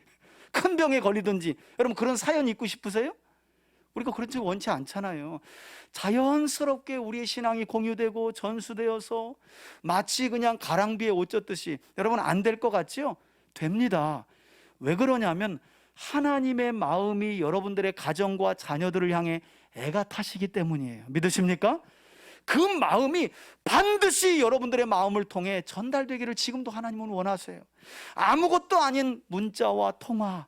큰 병에 걸리든지. 여러분, 그런 사연이 있고 싶으세요? 우리가 그렇지 원치 않잖아요. 자연스럽게 우리의 신앙이 공유되고 전수되어서 마치 그냥 가랑비에 옷 젖듯이. 여러분, 안 될 것 같지요? 됩니다. 왜 그러냐면 하나님의 마음이 여러분들의 가정과 자녀들을 향해 애가 타시기 때문이에요. 믿으십니까? 그 마음이 반드시 여러분들의 마음을 통해 전달되기를 지금도 하나님은 원하세요. 아무것도 아닌 문자와 통화,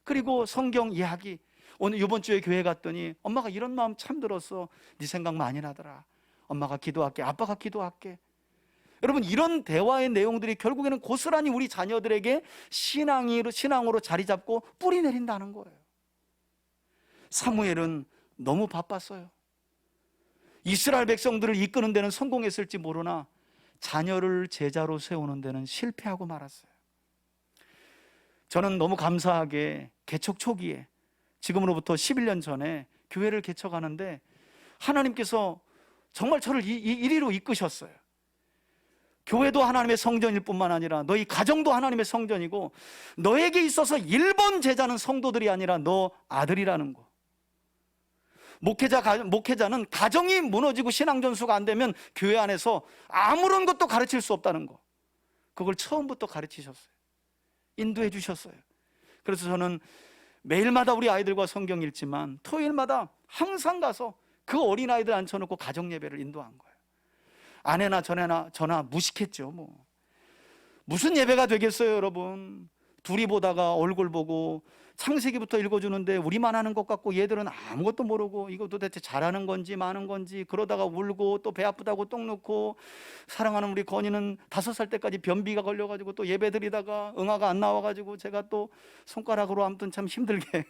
그리고 성경 이야기. 오늘 이번 주에 교회 갔더니 엄마가 이런 마음 참 들었어. 네 생각 많이 나더라. 엄마가 기도할게. 아빠가 기도할게. 여러분, 이런 대화의 내용들이 결국에는 고스란히 우리 자녀들에게 신앙으로 자리 잡고 뿌리 내린다는 거예요. 사무엘은 너무 바빴어요. 이스라엘 백성들을 이끄는 데는 성공했을지 모르나 자녀를 제자로 세우는 데는 실패하고 말았어요. 저는 너무 감사하게 개척 초기에, 지금으로부터 11년 전에 교회를 개척하는데 하나님께서 정말 저를 이리로 이끄셨어요. 교회도 하나님의 성전일 뿐만 아니라 너희 가정도 하나님의 성전이고, 너에게 있어서 1번 제자는 성도들이 아니라 너 아들이라는 거. 목회자는 가정이 무너지고 신앙 전수가 안 되면 교회 안에서 아무런 것도 가르칠 수 없다는 거. 그걸 처음부터 가르치셨어요. 인도해 주셨어요. 그래서 저는 매일마다 우리 아이들과 성경 읽지만 토요일마다 항상 가서 그 어린아이들 앉혀놓고 가정 예배를 인도한 거예요. 아내나 저나 무식했죠. 무슨 예배가 되겠어요, 여러분. 둘이 보다가 얼굴 보고 창세기부터 읽어주는데 우리만 하는 것 같고 얘들은 아무것도 모르고 이거 도대체 잘하는 건지 마는 건지, 그러다가 울고 또 배 아프다고 똥 놓고, 사랑하는 우리 건이는 5살 때까지 변비가 걸려가지고 또 예배 드리다가 응아가 안 나와가지고 제가 또 손가락으로 아무튼 참 힘들게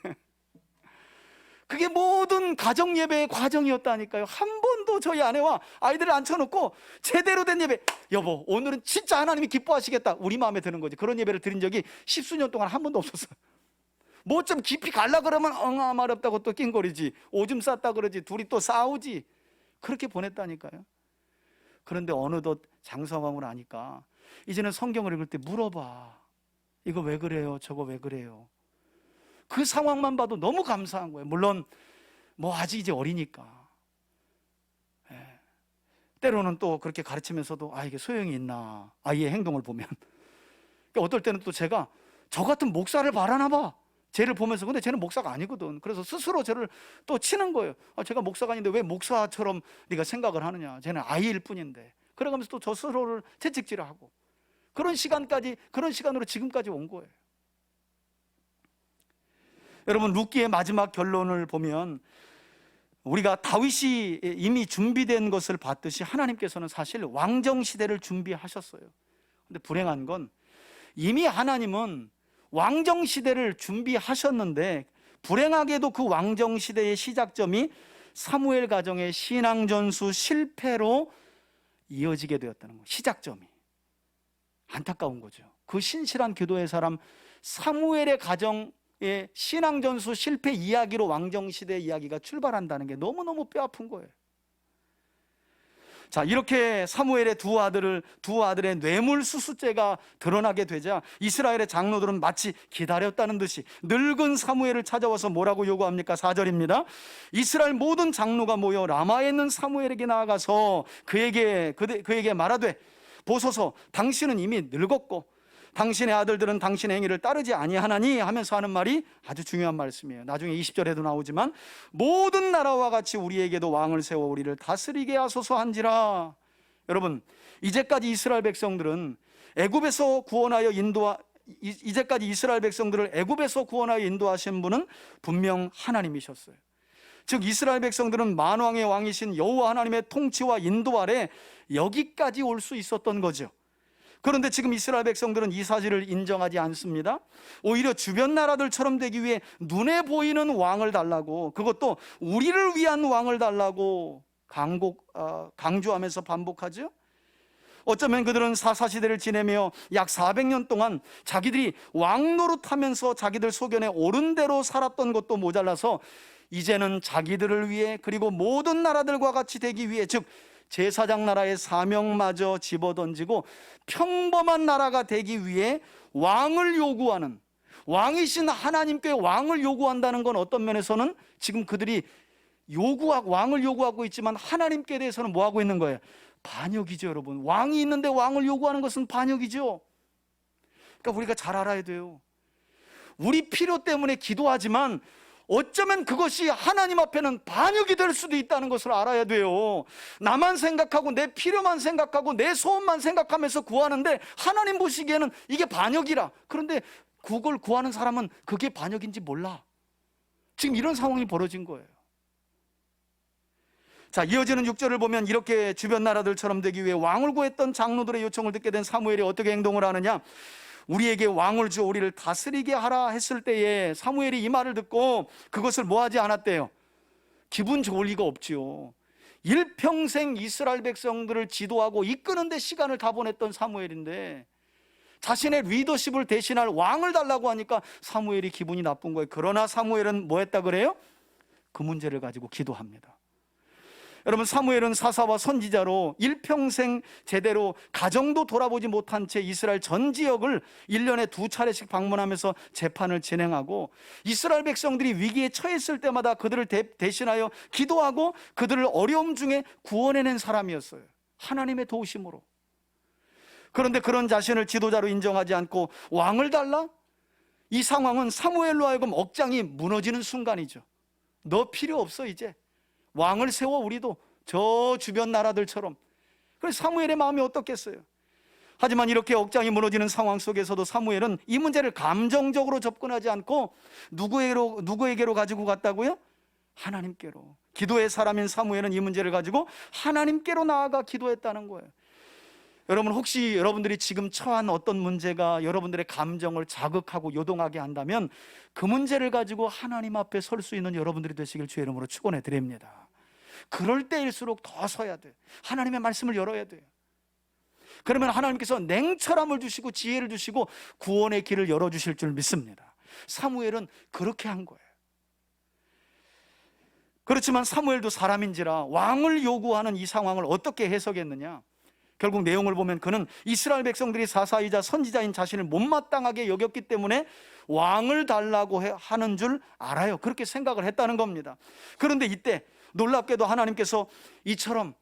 그게 모든 가정 예배의 과정이었다니까요. 한 번도 저희 아내와 아이들을 앉혀놓고 제대로 된 예배, 여보 오늘은 진짜 하나님이 기뻐하시겠다, 우리 마음에 드는 거지, 그런 예배를 드린 적이 10수년 동안 한 번도 없었어요. 뭐 좀 깊이 갈라 그러면 엉아 마렵다고 또 낑거리지, 오줌 쌌다 그러지, 둘이 또 싸우지. 그렇게 보냈다니까요. 그런데 어느덧 장성하고 나니까 이제는 성경을 읽을 때 물어봐. 이거 왜 그래요? 저거 왜 그래요? 그 상황만 봐도 너무 감사한 거예요. 물론 뭐 아직 이제 어리니까. 때로는 또 그렇게 가르치면서도 이게 소용이 있나, 아이의 행동을 보면. 그러니까 어떨 때는 또 제가 저 같은 목사를 바라나 봐, 쟤를 보면서. 근데 쟤는 목사가 아니거든. 그래서 스스로 쟤를 또 치는 거예요. 제가 목사가 아닌데 왜 목사처럼 네가 생각을 하느냐, 쟤는 아이일 뿐인데. 그래가면서 또 저 스스로를 채찍질을 하고, 그런 시간으로 지금까지 온 거예요. 여러분, 룻기의 마지막 결론을 보면 우리가 다윗이 이미 준비된 것을 봤듯이 하나님께서는 사실 왕정시대를 준비하셨어요. 근데 불행한 건 이미 하나님은 왕정시대를 준비하셨는데, 불행하게도 그 왕정시대의 시작점이 사무엘 가정의 신앙전수 실패로 이어지게 되었다는 거예요. 시작점이 안타까운 거죠. 그 신실한 기도의 사람 사무엘의 가정의 신앙전수 실패 이야기로 왕정시대 이야기가 출발한다는 게 너무너무 뼈아픈 거예요. 자, 이렇게 사무엘의 두 아들의 뇌물수수죄가 드러나게 되자 이스라엘의 장로들은 마치 기다렸다는 듯이 늙은 사무엘을 찾아와서 뭐라고 요구합니까? 4절입니다. 이스라엘 모든 장로가 모여 라마에 있는 사무엘에게 나아가서 그에게 말하되, 보소서, 당신은 이미 늙었고 당신의 아들들은 당신의 행위를 따르지 아니하나니 하면서 하는 말이 아주 중요한 말씀이에요. 나중에 20절에도 나오지만 모든 나라와 같이 우리에게도 왕을 세워 우리를 다스리게 하소서 한지라. 여러분, 이제까지 이스라엘 백성들을 애굽에서 구원하여 인도하신 분은 분명 하나님이셨어요. 즉 이스라엘 백성들은 만왕의 왕이신 여호와 하나님의 통치와 인도 아래 여기까지 올 수 있었던 거죠. 그런데 지금 이스라엘 백성들은 이 사실을 인정하지 않습니다. 오히려 주변 나라들처럼 되기 위해 눈에 보이는 왕을 달라고, 그것도 우리를 위한 왕을 달라고 강조하면서 반복하죠. 어쩌면 그들은 사사시대를 지내며 약 400년 동안 자기들이 왕 노릇하면서 자기들 소견에 옳은 대로 살았던 것도 모자라서 이제는 자기들을 위해, 그리고 모든 나라들과 같이 되기 위해, 즉 제사장 나라의 사명마저 집어던지고 평범한 나라가 되기 위해 왕을 요구하는, 왕이신 하나님께 왕을 요구한다는 건 어떤 면에서는 지금 그들이 왕을 요구하고 있지만 하나님께 대해서는 뭐 하고 있는 거예요? 반역이죠, 여러분. 왕이 있는데 왕을 요구하는 것은 반역이죠. 그러니까 우리가 잘 알아야 돼요. 우리 필요 때문에 기도하지만 어쩌면 그것이 하나님 앞에는 반역이 될 수도 있다는 것을 알아야 돼요. 나만 생각하고 내 필요만 생각하고 내 소원만 생각하면서 구하는데 하나님 보시기에는 이게 반역이라. 그런데 그걸 구하는 사람은 그게 반역인지 몰라. 지금 이런 상황이 벌어진 거예요. 자, 이어지는 6절을 보면 이렇게 주변 나라들처럼 되기 위해 왕을 구했던 장로들의 요청을 듣게 된 사무엘이 어떻게 행동을 하느냐? 우리에게 왕을 주어 우리를 다스리게 하라 했을 때에 사무엘이 이 말을 듣고 그것을 뭐 하지 않았대요? 기분 좋을 리가 없지요. 일평생 이스라엘 백성들을 지도하고 이끄는 데 시간을 다 보냈던 사무엘인데 자신의 리더십을 대신할 왕을 달라고 하니까 사무엘이 기분이 나쁜 거예요. 그러나 사무엘은 뭐 했다 그래요? 그 문제를 가지고 기도합니다. 여러분, 사무엘은 사사와 선지자로 일평생 제대로 가정도 돌아보지 못한 채 이스라엘 전 지역을 1년에 2차례씩 방문하면서 재판을 진행하고 이스라엘 백성들이 위기에 처했을 때마다 그들을 대신하여 기도하고 그들을 어려움 중에 구원해낸 사람이었어요. 하나님의 도우심으로. 그런데 그런 자신을 지도자로 인정하지 않고 왕을 달라? 이 상황은 사무엘로 하여금 억장이 무너지는 순간이죠. 너 필요 없어 이제. 왕을 세워 우리도 저 주변 나라들처럼. 그래서 사무엘의 마음이 어떻겠어요? 하지만 이렇게 억장이 무너지는 상황 속에서도 사무엘은 이 문제를 감정적으로 접근하지 않고 누구에게로 가지고 갔다고요? 하나님께로. 기도의 사람인 사무엘은 이 문제를 가지고 하나님께로 나아가 기도했다는 거예요. 여러분, 혹시 여러분들이 지금 처한 어떤 문제가 여러분들의 감정을 자극하고 요동하게 한다면 그 문제를 가지고 하나님 앞에 설 수 있는 여러분들이 되시길 주의 이름으로 축원해 드립니다. 그럴 때일수록 더 서야 돼요. 하나님의 말씀을 열어야 돼요. 그러면 하나님께서 냉철함을 주시고 지혜를 주시고 구원의 길을 열어주실 줄 믿습니다. 사무엘은 그렇게 한 거예요. 그렇지만 사무엘도 사람인지라 왕을 요구하는 이 상황을 어떻게 해석했느냐? 결국 내용을 보면 그는 이스라엘 백성들이 사사이자 선지자인 자신을 못마땅하게 여겼기 때문에 왕을 달라고 하는 줄 알아요. 그렇게 생각을 했다는 겁니다. 그런데 이때 놀랍게도 하나님께서 이처럼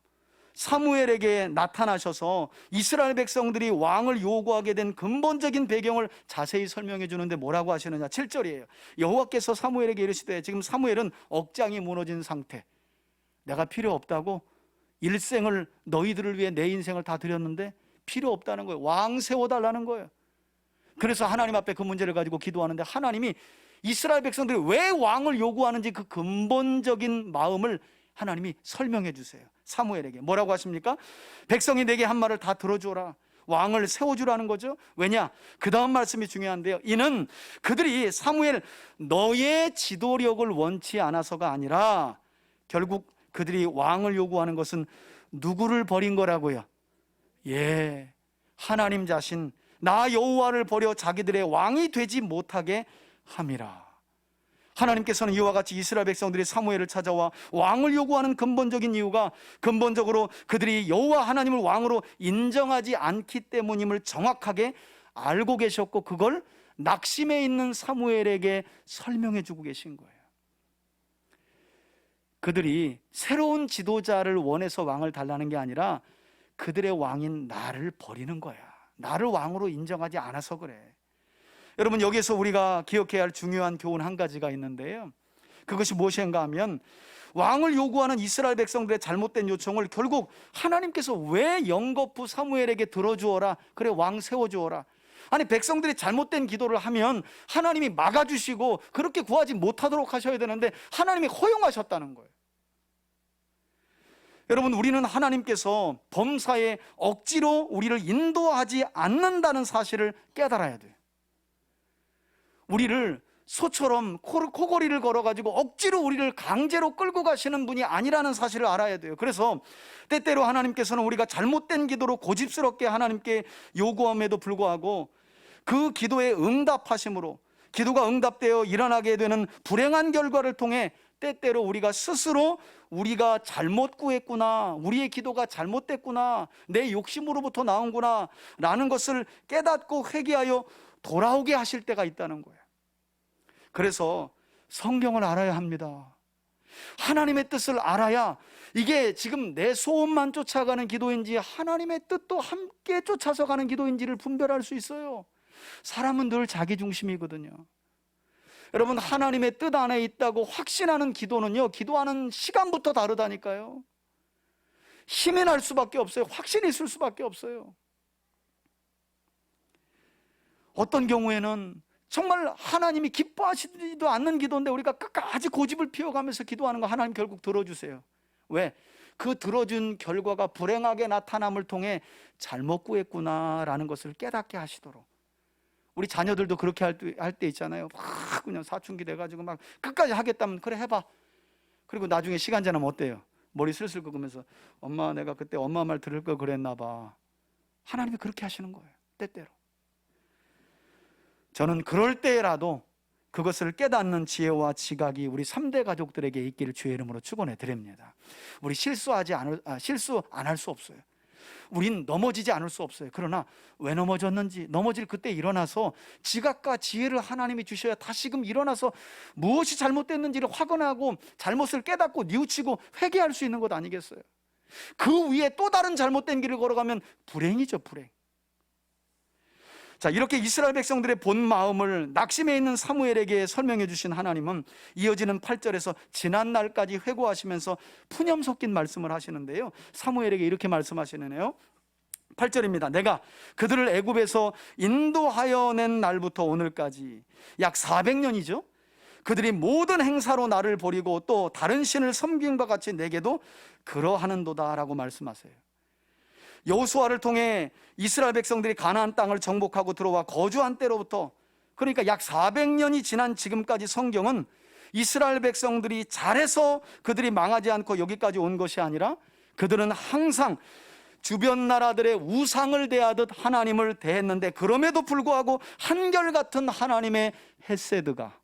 사무엘에게 나타나셔서 이스라엘 백성들이 왕을 요구하게 된 근본적인 배경을 자세히 설명해 주는데 뭐라고 하시느냐? 7절이에요. 여호와께서 사무엘에게 이르시되, 지금 사무엘은 억장이 무너진 상태. 내가 필요 없다고? 일생을 너희들을 위해 내 인생을 다 드렸는데 필요 없다는 거예요. 왕 세워달라는 거예요. 그래서 하나님 앞에 그 문제를 가지고 기도하는데 하나님이 이스라엘 백성들이 왜 왕을 요구하는지 그 근본적인 마음을 하나님이 설명해 주세요. 사무엘에게 뭐라고 하십니까? 백성이 내게 한 말을 다 들어주라. 왕을 세워주라는 거죠. 왜냐? 그 다음 말씀이 중요한데요. 이는 그들이 사무엘 너의 지도력을 원치 않아서가 아니라 결국 그들이 왕을 요구하는 것은 누구를 버린 거라고요? 예, 하나님 자신 나 여호와를 버려 자기들의 왕이 되지 못하게 함이라. 하나님께서는 이와 같이 이스라엘 백성들이 사무엘을 찾아와 왕을 요구하는 근본적인 이유가 근본적으로 그들이 여호와 하나님을 왕으로 인정하지 않기 때문임을 정확하게 알고 계셨고 그걸 낙심해 있는 사무엘에게 설명해 주고 계신 거예요. 그들이 새로운 지도자를 원해서 왕을 달라는 게 아니라 그들의 왕인 나를 버리는 거야. 나를 왕으로 인정하지 않아서 그래. 여러분, 여기서 우리가 기억해야 할 중요한 교훈 한 가지가 있는데요. 그것이 무엇인가 하면 왕을 요구하는 이스라엘 백성들의 잘못된 요청을 결국 하나님께서 왜 영거푸 사무엘에게 들어주어라, 그래 왕 세워주어라. 아니, 백성들이 잘못된 기도를 하면 하나님이 막아주시고 그렇게 구하지 못하도록 하셔야 되는데 하나님이 허용하셨다는 거예요. 여러분, 우리는 하나님께서 범사에 억지로 우리를 인도하지 않는다는 사실을 깨달아야 돼요. 우리를 소처럼 코골이를 걸어가지고 억지로 우리를 강제로 끌고 가시는 분이 아니라는 사실을 알아야 돼요. 그래서 때때로 하나님께서는 우리가 잘못된 기도로 고집스럽게 하나님께 요구함에도 불구하고 그 기도에 응답하심으로 기도가 응답되어 일어나게 되는 불행한 결과를 통해 때때로 우리가 스스로 우리가 잘못 구했구나, 우리의 기도가 잘못됐구나, 내 욕심으로부터 나온구나 라는 것을 깨닫고 회개하여 돌아오게 하실 때가 있다는 거예요. 그래서 성경을 알아야 합니다. 하나님의 뜻을 알아야 이게 지금 내 소원만 쫓아가는 기도인지 하나님의 뜻도 함께 쫓아서 가는 기도인지를 분별할 수 있어요. 사람은 늘 자기 중심이거든요. 여러분, 하나님의 뜻 안에 있다고 확신하는 기도는요, 기도하는 시간부터 다르다니까요. 힘이 날 수밖에 없어요. 확신이 있을 수밖에 없어요. 어떤 경우에는 정말 하나님이 기뻐하시지도 않는 기도인데 우리가 끝까지 고집을 피워가면서 기도하는 거 하나님 결국 들어주세요. 왜? 그 들어준 결과가 불행하게 나타남을 통해 잘못 구했구나라는 것을 깨닫게 하시도록. 우리 자녀들도 그렇게 할 때 있잖아요. 막 그냥 사춘기 돼가지고 막 끝까지 하겠다면 그래 해봐. 그리고 나중에 시간 지나면 어때요? 머리 슬슬 긁으면서 엄마, 내가 그때 엄마 말 들을 걸 그랬나 봐. 하나님이 그렇게 하시는 거예요. 때때로. 저는 그럴 때라도 그것을 깨닫는 지혜와 지각이 우리 3대 가족들에게 있기를 주의 이름으로 축원해 드립니다. 우리 실수 안 할 수 없어요. 우린 넘어지지 않을 수 없어요. 그러나 왜 넘어졌는지, 넘어질 그때 일어나서 지각과 지혜를 하나님이 주셔야 다시금 일어나서 무엇이 잘못됐는지를 확언하고 잘못을 깨닫고 뉘우치고 회개할 수 있는 것 아니겠어요? 그 위에 또 다른 잘못된 길을 걸어가면 불행이죠, 불행. 자, 이렇게 이스라엘 백성들의 본 마음을 낙심해 있는 사무엘에게 설명해 주신 하나님은 이어지는 8절에서 지난 날까지 회고하시면서 푸념 섞인 말씀을 하시는데요, 사무엘에게 이렇게 말씀하시네요. 8절입니다. 내가 그들을 애굽에서 인도하여 낸 날부터 오늘까지 약 400년이죠. 그들이 모든 행사로 나를 버리고 또 다른 신을 섬긴 바 같이 내게도 그러하는도다 라고 말씀하세요. 여호수아를 통해 이스라엘 백성들이 가나안 땅을 정복하고 들어와 거주한 때로부터, 그러니까 약 400년이 지난 지금까지 성경은 이스라엘 백성들이 잘해서 그들이 망하지 않고 여기까지 온 것이 아니라 그들은 항상 주변 나라들의 우상을 대하듯 하나님을 대했는데, 그럼에도 불구하고 한결같은 하나님의 헤세드가,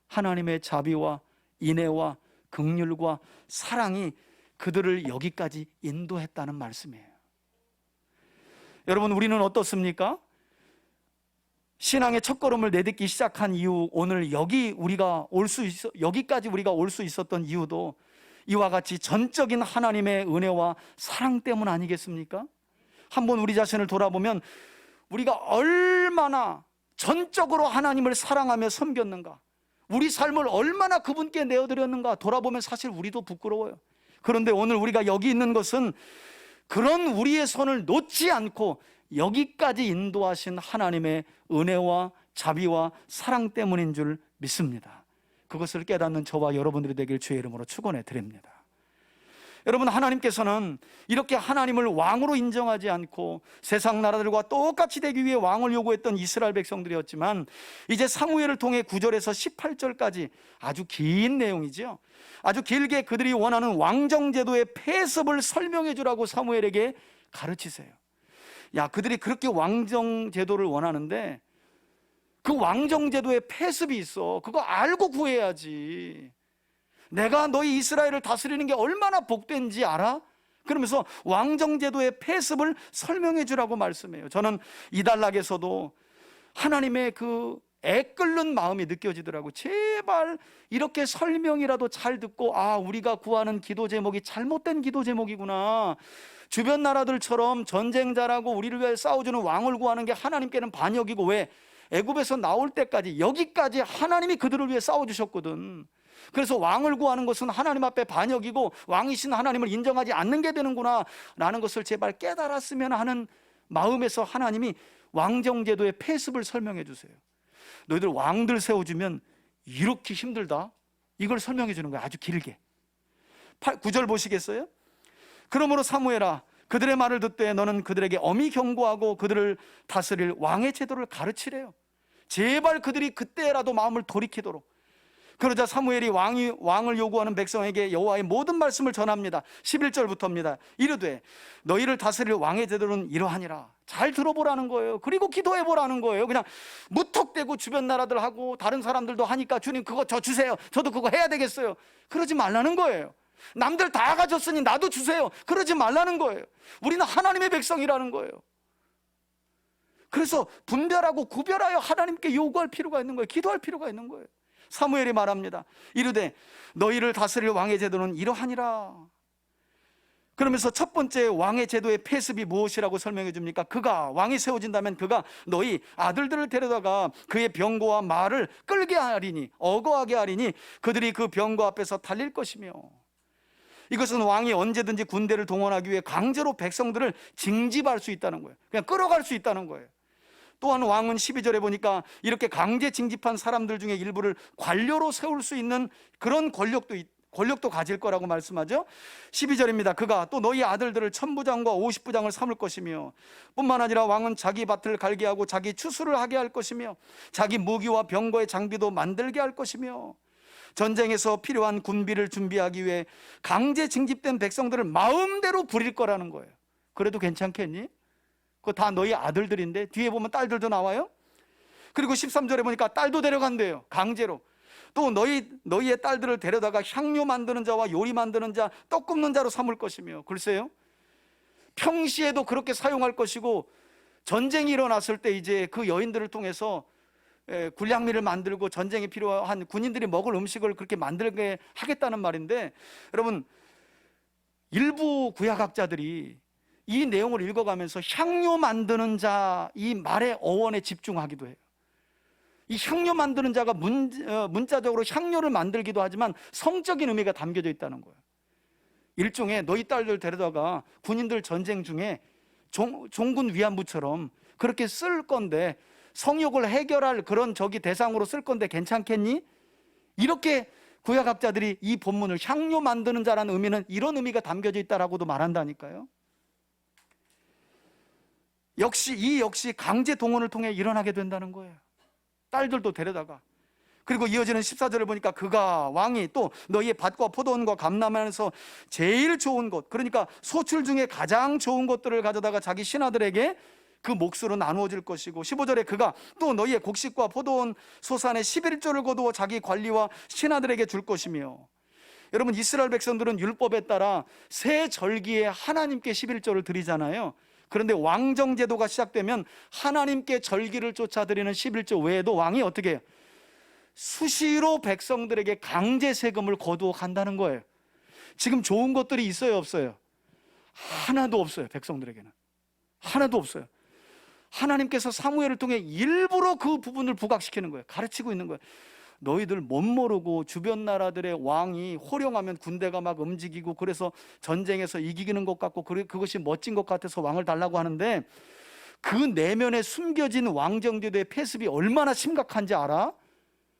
하나님의 자비와 인애와 긍휼과 사랑이 그들을 여기까지 인도했다는 말씀이에요. 여러분, 우리는 어떻습니까? 신앙의 첫걸음을 내딛기 시작한 이후 오늘 여기까지 우리가 올 수 있었던 이유도 이와 같이 전적인 하나님의 은혜와 사랑 때문 아니겠습니까? 한번 우리 자신을 돌아보면 우리가 얼마나 전적으로 하나님을 사랑하며 섬겼는가, 우리 삶을 얼마나 그분께 내어드렸는가 돌아보면 사실 우리도 부끄러워요. 그런데 오늘 우리가 여기 있는 것은 그런 우리의 손을 놓지 않고 여기까지 인도하신 하나님의 은혜와 자비와 사랑 때문인 줄 믿습니다. 그것을 깨닫는 저와 여러분들이 되길 주의 이름으로 축원해 드립니다. 여러분, 하나님께서는 이렇게 하나님을 왕으로 인정하지 않고 세상 나라들과 똑같이 되기 위해 왕을 요구했던 이스라엘 백성들이었지만, 이제 사무엘을 통해 9절에서 18절까지 아주 긴 내용이죠. 아주 길게 그들이 원하는 왕정제도의 폐습을 설명해 주라고 사무엘에게 가르치세요. 야, 그들이 그렇게 왕정제도를 원하는데 그 왕정제도의 폐습이 있어. 그거 알고 구해야지. 내가 너희 이스라엘을 다스리는 게 얼마나 복된지 알아? 그러면서 왕정제도의 폐습을 설명해 주라고 말씀해요. 저는 이달락에서도 하나님의 그 애끓는 마음이 느껴지더라고요. 제발 이렇게 설명이라도 잘 듣고, 우리가 구하는 기도 제목이 잘못된 기도 제목이구나, 주변 나라들처럼 전쟁자라고 우리를 위해 싸워주는 왕을 구하는 게 하나님께는 반역이고, 왜? 애굽에서 나올 때까지 여기까지 하나님이 그들을 위해 싸워주셨거든. 그래서 왕을 구하는 것은 하나님 앞에 반역이고 왕이신 하나님을 인정하지 않는 게 되는구나 라는 것을 제발 깨달았으면 하는 마음에서 하나님이 왕정제도의 폐습을 설명해 주세요. 너희들 왕들 세워주면 이렇게 힘들다, 이걸 설명해 주는 거예요. 아주 길게. 9절 보시겠어요? 그러므로 사무엘아, 그들의 말을 듣되 너는 그들에게 엄히 경고하고 그들을 다스릴 왕의 제도를 가르치래요. 제발 그들이 그때라도 마음을 돌이키도록. 그러자 사무엘이 왕을 요구하는 백성에게 여호와의 모든 말씀을 전합니다. 11절부터입니다. 이르되 너희를 다스릴 왕의 제도는 이러하니라. 잘 들어보라는 거예요. 그리고 기도해보라는 거예요. 그냥 무턱대고 주변 나라들하고 다른 사람들도 하니까 주님 그거 저 주세요, 저도 그거 해야 되겠어요, 그러지 말라는 거예요. 남들 다 가졌으니 나도 주세요, 그러지 말라는 거예요. 우리는 하나님의 백성이라는 거예요. 그래서 분별하고 구별하여 하나님께 요구할 필요가 있는 거예요. 기도할 필요가 있는 거예요. 사무엘이 말합니다. 이르되 너희를 다스릴 왕의 제도는 이러하니라. 그러면서 첫 번째 왕의 제도의 폐습이 무엇이라고 설명해 줍니까? 그가, 왕이 세워진다면 그가 너희 아들들을 데려다가 그의 병거와 말을 끌게 하리니, 어거하게 하리니 그들이 그 병거 앞에서 달릴 것이며. 이것은 왕이 언제든지 군대를 동원하기 위해 강제로 백성들을 징집할 수 있다는 거예요. 그냥 끌어갈 수 있다는 거예요. 또한 왕은 12절에 보니까 이렇게 강제 징집한 사람들 중에 일부를 관료로 세울 수 있는 그런 권력도 가질 거라고 말씀하죠. 12절입니다. 그가 또 너희 아들들을 1000부장과 50부장을 삼을 것이며, 뿐만 아니라 왕은 자기 밭을 갈게 하고 자기 추수를 하게 할 것이며 자기 무기와 병거의 장비도 만들게 할 것이며, 전쟁에서 필요한 군비를 준비하기 위해 강제 징집된 백성들을 마음대로 부릴 거라는 거예요. 그래도 괜찮겠니? 그거 다 너희 아들들인데. 뒤에 보면 딸들도 나와요. 그리고 13절에 보니까 딸도 데려간대요, 강제로. 또 너희의 딸들을 데려다가 향료 만드는 자와 요리 만드는 자, 떡 굽는 자로 삼을 것이며. 글쎄요, 평시에도 그렇게 사용할 것이고 전쟁이 일어났을 때 이제 그 여인들을 통해서 군량미를 만들고 전쟁에 필요한 군인들이 먹을 음식을 그렇게 만들게 하겠다는 말인데, 여러분, 일부 구약학자들이 이 내용을 읽어가면서 향료 만드는 자, 이 말의 어원에 집중하기도 해요. 이 향료 만드는 자가 문자적으로 향료를 만들기도 하지만 성적인 의미가 담겨져 있다는 거예요. 일종의 너희 딸들 데려다가 군인들 전쟁 중에 종군 위안부처럼 그렇게 쓸 건데, 성욕을 해결할 그런 저기 대상으로 쓸 건데 괜찮겠니? 이렇게 구약학자들이 이 본문을 향료 만드는 자라는 의미는 이런 의미가 담겨져 있다라고도 말한다니까요. 역시 강제 동원을 통해 일어나게 된다는 거예요. 딸들도 데려다가. 그리고 이어지는 14절을 보니까 그가, 왕이 또 너희의 밭과 포도원과 감람에서 제일 좋은 것, 그러니까 소출 중에 가장 좋은 것들을 가져다가 자기 신하들에게 그 몫으로 나누어 줄 것이고, 15절에 그가 또 너희의 곡식과 포도원 소산의 11조를 거두어 자기 관리와 신하들에게 줄 것이며. 여러분, 이스라엘 백성들은 율법에 따라 새 절기에 하나님께 11조를 드리잖아요. 그런데 왕정 제도가 시작되면 하나님께 절기를 쫓아 드리는 11조 외에도 왕이 어떻게 해요? 수시로 백성들에게 강제 세금을 거두어 간다는 거예요. 지금 좋은 것들이 있어요, 없어요? 하나도 없어요. 백성들에게는 하나도 없어요. 하나님께서 사무엘을 통해 일부러 그 부분을 부각시키는 거예요. 가르치고 있는 거예요. 너희들 못 모르고 주변 나라들의 왕이 호령하면 군대가 막 움직이고 그래서 전쟁에서 이기는 것 같고 그것이 멋진 것 같아서 왕을 달라고 하는데, 그 내면에 숨겨진 왕정제도의 폐습이 얼마나 심각한지 알아?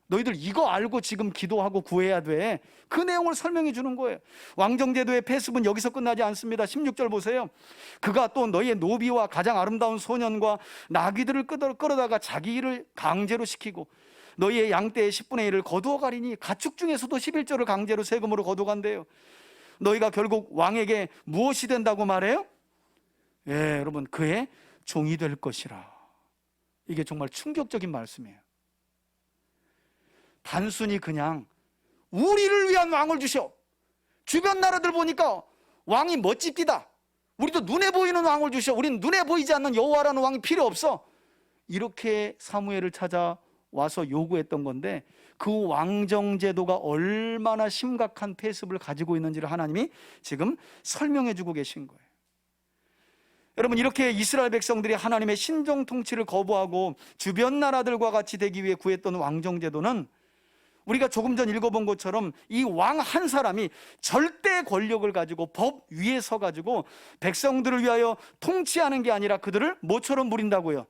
너희들 이거 알고 지금 기도하고 구해야 돼. 그 내용을 설명해 주는 거예요. 왕정제도의 폐습은 여기서 끝나지 않습니다. 16절 보세요. 그가 또 너희의 노비와 가장 아름다운 소년과 나귀들을 끌어다가 자기 일을 강제로 시키고 너희의 양떼의 10분의 1을 거두어 가리니, 가축 중에서도 11조를 강제로 세금으로 거두어 간대요. 너희가 결국 왕에게 무엇이 된다고 말해요? 예, 여러분, 그의 종이 될 것이라. 이게 정말 충격적인 말씀이에요. 단순히 그냥 우리를 위한 왕을 주셔. 주변 나라들 보니까 왕이 멋집디다. 우리도 눈에 보이는 왕을 주셔. 우리는 눈에 보이지 않는 여호와라는 왕이 필요 없어. 이렇게 사무엘을 찾아와서 요구했던 건데, 그 왕정 제도가 얼마나 심각한 폐습을 가지고 있는지를 하나님이 지금 설명해 주고 계신 거예요. 여러분, 이렇게 이스라엘 백성들이 하나님의 신정 통치를 거부하고 주변 나라들과 같이 되기 위해 구했던 왕정 제도는, 우리가 조금 전 읽어본 것처럼 이 왕 한 사람이 절대 권력을 가지고 법 위에 서 가지고 백성들을 위하여 통치하는 게 아니라 그들을 뭐처럼 부린다고요?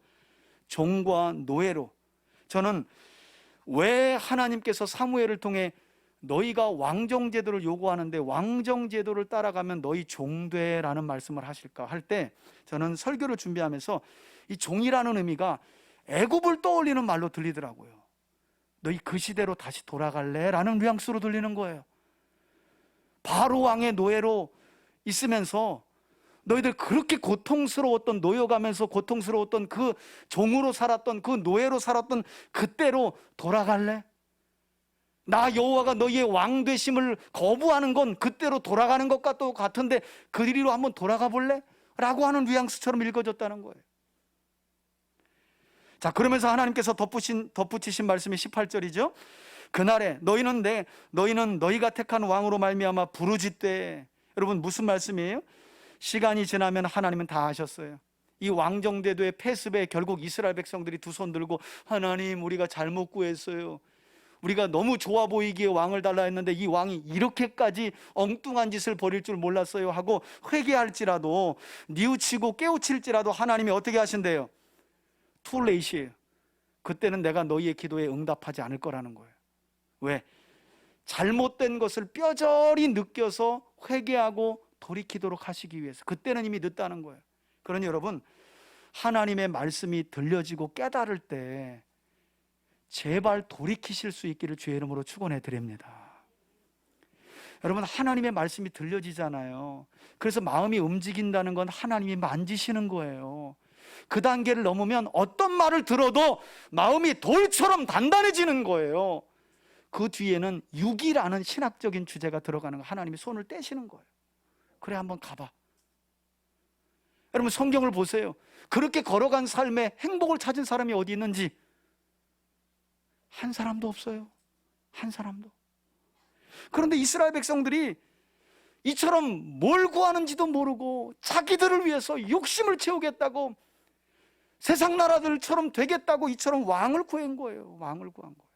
종과 노예로. 저는 왜 하나님께서 사무엘을 통해 너희가 왕정제도를 요구하는데 왕정제도를 따라가면 너희 종되라는 말씀을 하실까 할 때, 저는 설교를 준비하면서 이 종이라는 의미가 애굽을 떠올리는 말로 들리더라고요. 너희 그 시대로 다시 돌아갈래? 라는 뉘앙스로 들리는 거예요. 바로 왕의 노예로 있으면서 너희들 그렇게 고통스러웠던, 노여가면서 고통스러웠던 그 종으로 살았던, 그 노예로 살았던 그때로 돌아갈래? 나 여호와가 너희의 왕 되심을 거부하는 건 그때로 돌아가는 것과 또 같은데 그리로 한번 돌아가 볼래? 라고 하는 뉘앙스처럼 읽어졌다는 거예요. 자, 그러면서 하나님께서 덧붙이신 말씀이 18절이죠. 그날에 너희는 너희가 택한 왕으로 말미암아 부르짖되. 여러분, 무슨 말씀이에요? 시간이 지나면 하나님은 다 아셨어요. 이 왕정제도의 폐습에 결국 이스라엘 백성들이 두 손 들고, 하나님, 우리가 잘못 구했어요. 우리가 너무 좋아 보이기에 왕을 달라 했는데 이 왕이 이렇게까지 엉뚱한 짓을 벌일 줄 몰랐어요 하고 회개할지라도, 뉘우치고 깨우칠지라도 하나님이 어떻게 하신대요? Too late이에요. 그때는 내가 너희의 기도에 응답하지 않을 거라는 거예요. 왜? 잘못된 것을 뼈저리 느껴서 회개하고 돌이키도록 하시기 위해서. 그때는 이미 늦다는 거예요. 그러니 여러분, 하나님의 말씀이 들려지고 깨달을 때 제발 돌이키실 수 있기를 주의 이름으로 축원해 드립니다. 여러분, 하나님의 말씀이 들려지잖아요. 그래서 마음이 움직인다는 건 하나님이 만지시는 거예요. 그 단계를 넘으면 어떤 말을 들어도 마음이 돌처럼 단단해지는 거예요. 그 뒤에는 육이라는 신학적인 주제가 들어가는 거예요. 하나님이 손을 떼시는 거예요. 그래, 한번 가봐. 여러분, 성경을 보세요. 그렇게 걸어간 삶에 행복을 찾은 사람이 어디 있는지 한 사람도 없어요. 한 사람도. 그런데 이스라엘 백성들이 이처럼 뭘 구하는지도 모르고 자기들을 위해서 욕심을 채우겠다고, 세상 나라들처럼 되겠다고 이처럼 왕을 구한 거예요. 왕을 구한 거예요.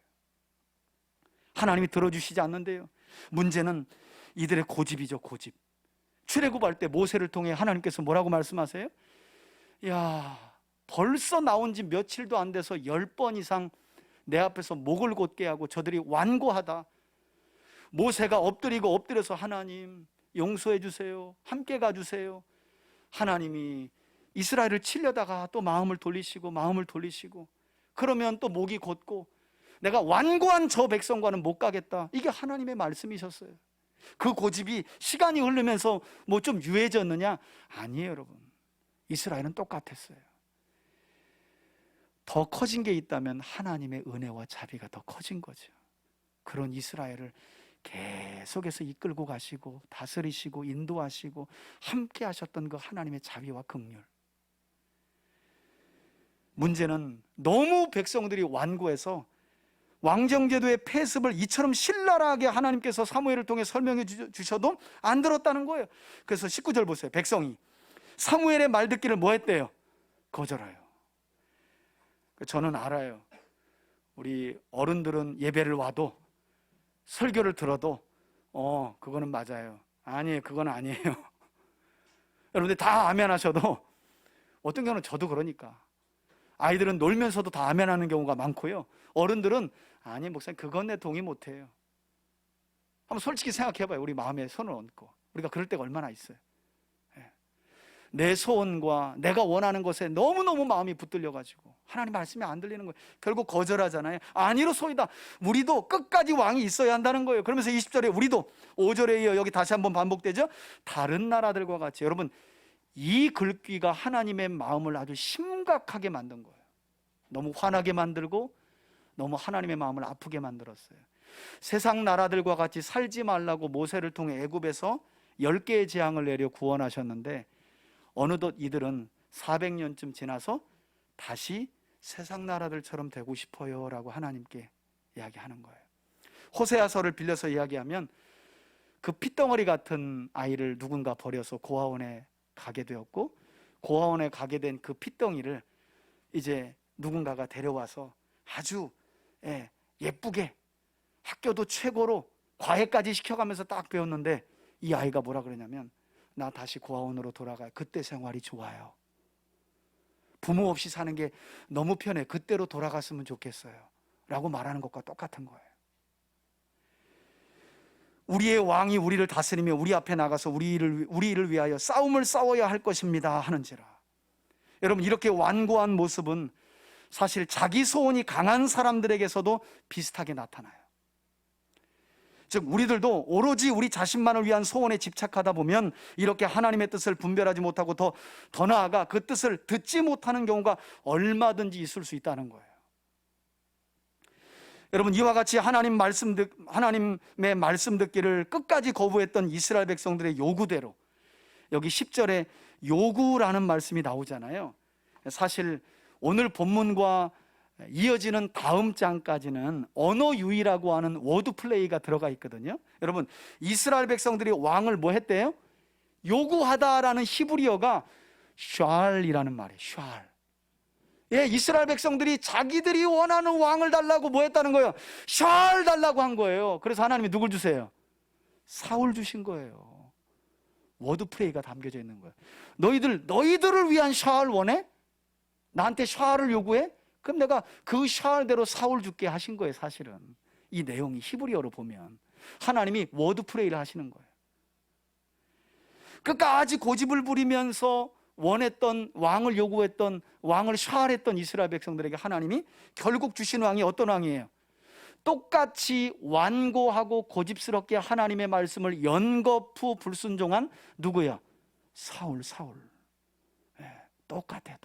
하나님이 들어주시지 않는데요. 문제는 이들의 고집이죠. 고집. 출애굽할 때 모세를 통해 하나님께서 뭐라고 말씀하세요? 야, 벌써 나온 지 며칠도 안 돼서 10번 이상 내 앞에서 목을 곧게 하고 저들이 완고하다. 모세가 엎드려서 하나님 용서해 주세요, 함께 가주세요. 하나님이 이스라엘을 치려다가 또 마음을 돌리시고 그러면 또 목이 곧고 내가 완고한 저 백성과는 못 가겠다. 이게 하나님의 말씀이셨어요. 그 고집이 시간이 흐르면서 뭐 좀 유해졌느냐? 아니에요, 여러분. 이스라엘은 똑같았어요. 더 커진 게 있다면 하나님의 은혜와 자비가 더 커진 거죠. 그런 이스라엘을 계속해서 이끌고 가시고 다스리시고 인도하시고 함께 하셨던 그 하나님의 자비와 긍휼. 문제는 너무 백성들이 완고해서 왕정제도의 폐습을 이처럼 신랄하게 하나님께서 사무엘을 통해 설명해 주셔도 안 들었다는 거예요. 그래서 19절 보세요. 백성이 사무엘의 말 듣기를 뭐 했대요? 거절해요. 저는 알아요. 우리 어른들은 예배를 와도 설교를 들어도 그거는 맞아요. 아니에요, 그건 아니에요. 여러분들 다 아멘 하셔도 어떤 경우는 저도 그러니까 아이들은 놀면서도 다 아멘 하는 경우가 많고요. 어른들은 아니 목사님 그건 내 동의 못해요. 한번 솔직히 생각해봐요. 우리 마음에 손을 얹고 우리가 그럴 때가 얼마나 있어요. 내 소원과 내가 원하는 것에 너무너무 마음이 붙들려가지고 하나님 말씀이 안 들리는 거예요. 결국 거절하잖아요. 아니로소이다. 우리도 끝까지 왕이 있어야 한다는 거예요. 그러면서 20절에 우리도, 5절에 이어 여기 다시 한번 반복되죠. 다른 나라들과 같이. 여러분, 이 글귀가 하나님의 마음을 아주 심각하게 만든 거예요. 너무 화나게 만들고 너무 하나님의 마음을 아프게 만들었어요. 세상 나라들과 같이 살지 말라고 모세를 통해 애굽에서 10개의 재앙을 내려 구원하셨는데 어느덧 이들은 400년쯤 지나서 다시 세상 나라들처럼 되고 싶어요 라고 하나님께 이야기하는 거예요. 호세아서를 빌려서 이야기하면 그 핏덩어리 같은 아이를 누군가 버려서 고아원에 가게 되었고, 고아원에 가게 된 그 핏덩이를 이제 누군가가 데려와서 아주 예쁘게 학교도 최고로 과외까지 시켜가면서 딱 배웠는데 이 아이가 뭐라 그러냐면 나 다시 고아원으로 돌아가요. 그때 생활이 좋아요. 부모 없이 사는 게 너무 편해. 그때로 돌아갔으면 좋겠어요 라고 말하는 것과 똑같은 거예요. 우리의 왕이 우리를 다스리며 우리 앞에 나가서 우리를 위하여 싸움을 싸워야 할 것입니다 하는지라. 여러분, 이렇게 완고한 모습은 사실 자기 소원이 강한 사람들에게서도 비슷하게 나타나요. 즉 우리들도 오로지 우리 자신만을 위한 소원에 집착하다 보면 이렇게 하나님의 뜻을 분별하지 못하고 더 나아가 그 뜻을 듣지 못하는 경우가 얼마든지 있을 수 있다는 거예요. 여러분, 이와 같이 하나님의 말씀 듣기를 끝까지 거부했던 이스라엘 백성들의 요구대로, 여기 10절에 요구라는 말씀이 나오잖아요. 사실 오늘 본문과 이어지는 다음 장까지는 언어 유희라고 하는 워드 플레이가 들어가 있거든요. 여러분, 이스라엘 백성들이 왕을 뭐 했대요? 요구하다라는 히브리어가 샬이라는 말이에요. 샬. 예, 이스라엘 백성들이 자기들이 원하는 왕을 달라고 뭐 했다는 거예요? 샬 달라고 한 거예요. 그래서 하나님이 누굴 주세요? 사울 주신 거예요. 워드 플레이가 담겨져 있는 거예요. 너희들을 위한 샬 원해? 나한테 샬을 요구해? 그럼 내가 그 샬대로 사울 줄게 하신 거예요. 사실은 이 내용이 히브리어로 보면 하나님이 워드 플레이를 하시는 거예요. 끝까지 고집을 부리면서 원했던 왕을 요구했던 왕을 샬했던 이스라엘 백성들에게 하나님이 결국 주신 왕이 어떤 왕이에요? 똑같이 완고하고 고집스럽게 하나님의 말씀을 연거푸 불순종한 누구야? 사울. 예, 똑같아.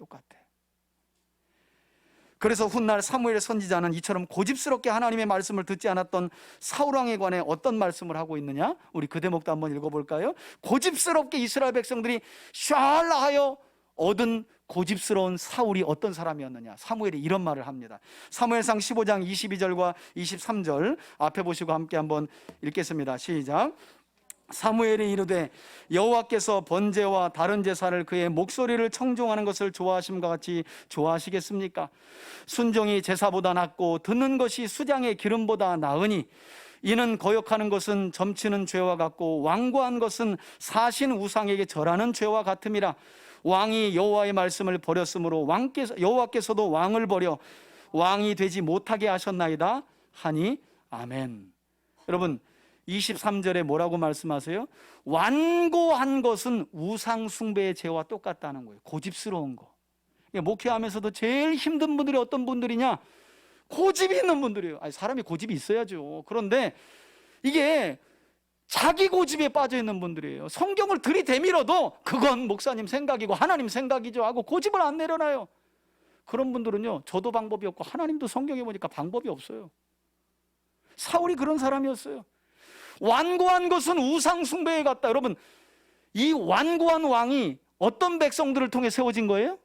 그래서 훗날 사무엘 선지자는 이처럼 고집스럽게 하나님의 말씀을 듣지 않았던 사울 왕에 관해 어떤 말씀을 하고 있느냐? 우리 그 대목도 한번 읽어볼까요? 고집스럽게 이스라엘 백성들이 샬하여 얻은 고집스러운 사울이 어떤 사람이었느냐? 사무엘이 이런 말을 합니다. 사무엘상 15장 22절과 23절 앞에 보시고 함께 한번 읽겠습니다. 시작. 사무엘이 이르되 여호와께서 번제와 다른 제사를 그의 목소리를 청종하는 것을 좋아하심과 같이 좋아하시겠습니까? 순종이 제사보다 낫고 듣는 것이 수장의 기름보다 나으니 이는 거역하는 것은 점치는 죄와 같고 완고한 것은 사신 우상에게 절하는 죄와 같음이라. 왕이 여호와의 말씀을 버렸으므로 여호와께서도 왕을 버려 왕이 되지 못하게 하셨나이다 하니 아멘. 여러분, 23절에 뭐라고 말씀하세요? 완고한 것은 우상 숭배의 죄와 똑같다는 거예요. 고집스러운 거. 목회하면서도 제일 힘든 분들이 어떤 분들이냐? 고집이 있는 분들이에요. 아니, 사람이 고집이 있어야죠. 그런데 이게 자기 고집에 빠져 있는 분들이에요. 성경을 들이대밀어도 그건 목사님 생각이고 하나님 생각이죠 하고 고집을 안 내려놔요. 그런 분들은요, 저도 방법이 없고 하나님도 성경에 보니까 방법이 없어요. 사울이 그런 사람이었어요. 완고한 것은 우상 숭배에 같다. 여러분, 이 완고한 왕이 어떤 백성들을 통해 세워진 거예요?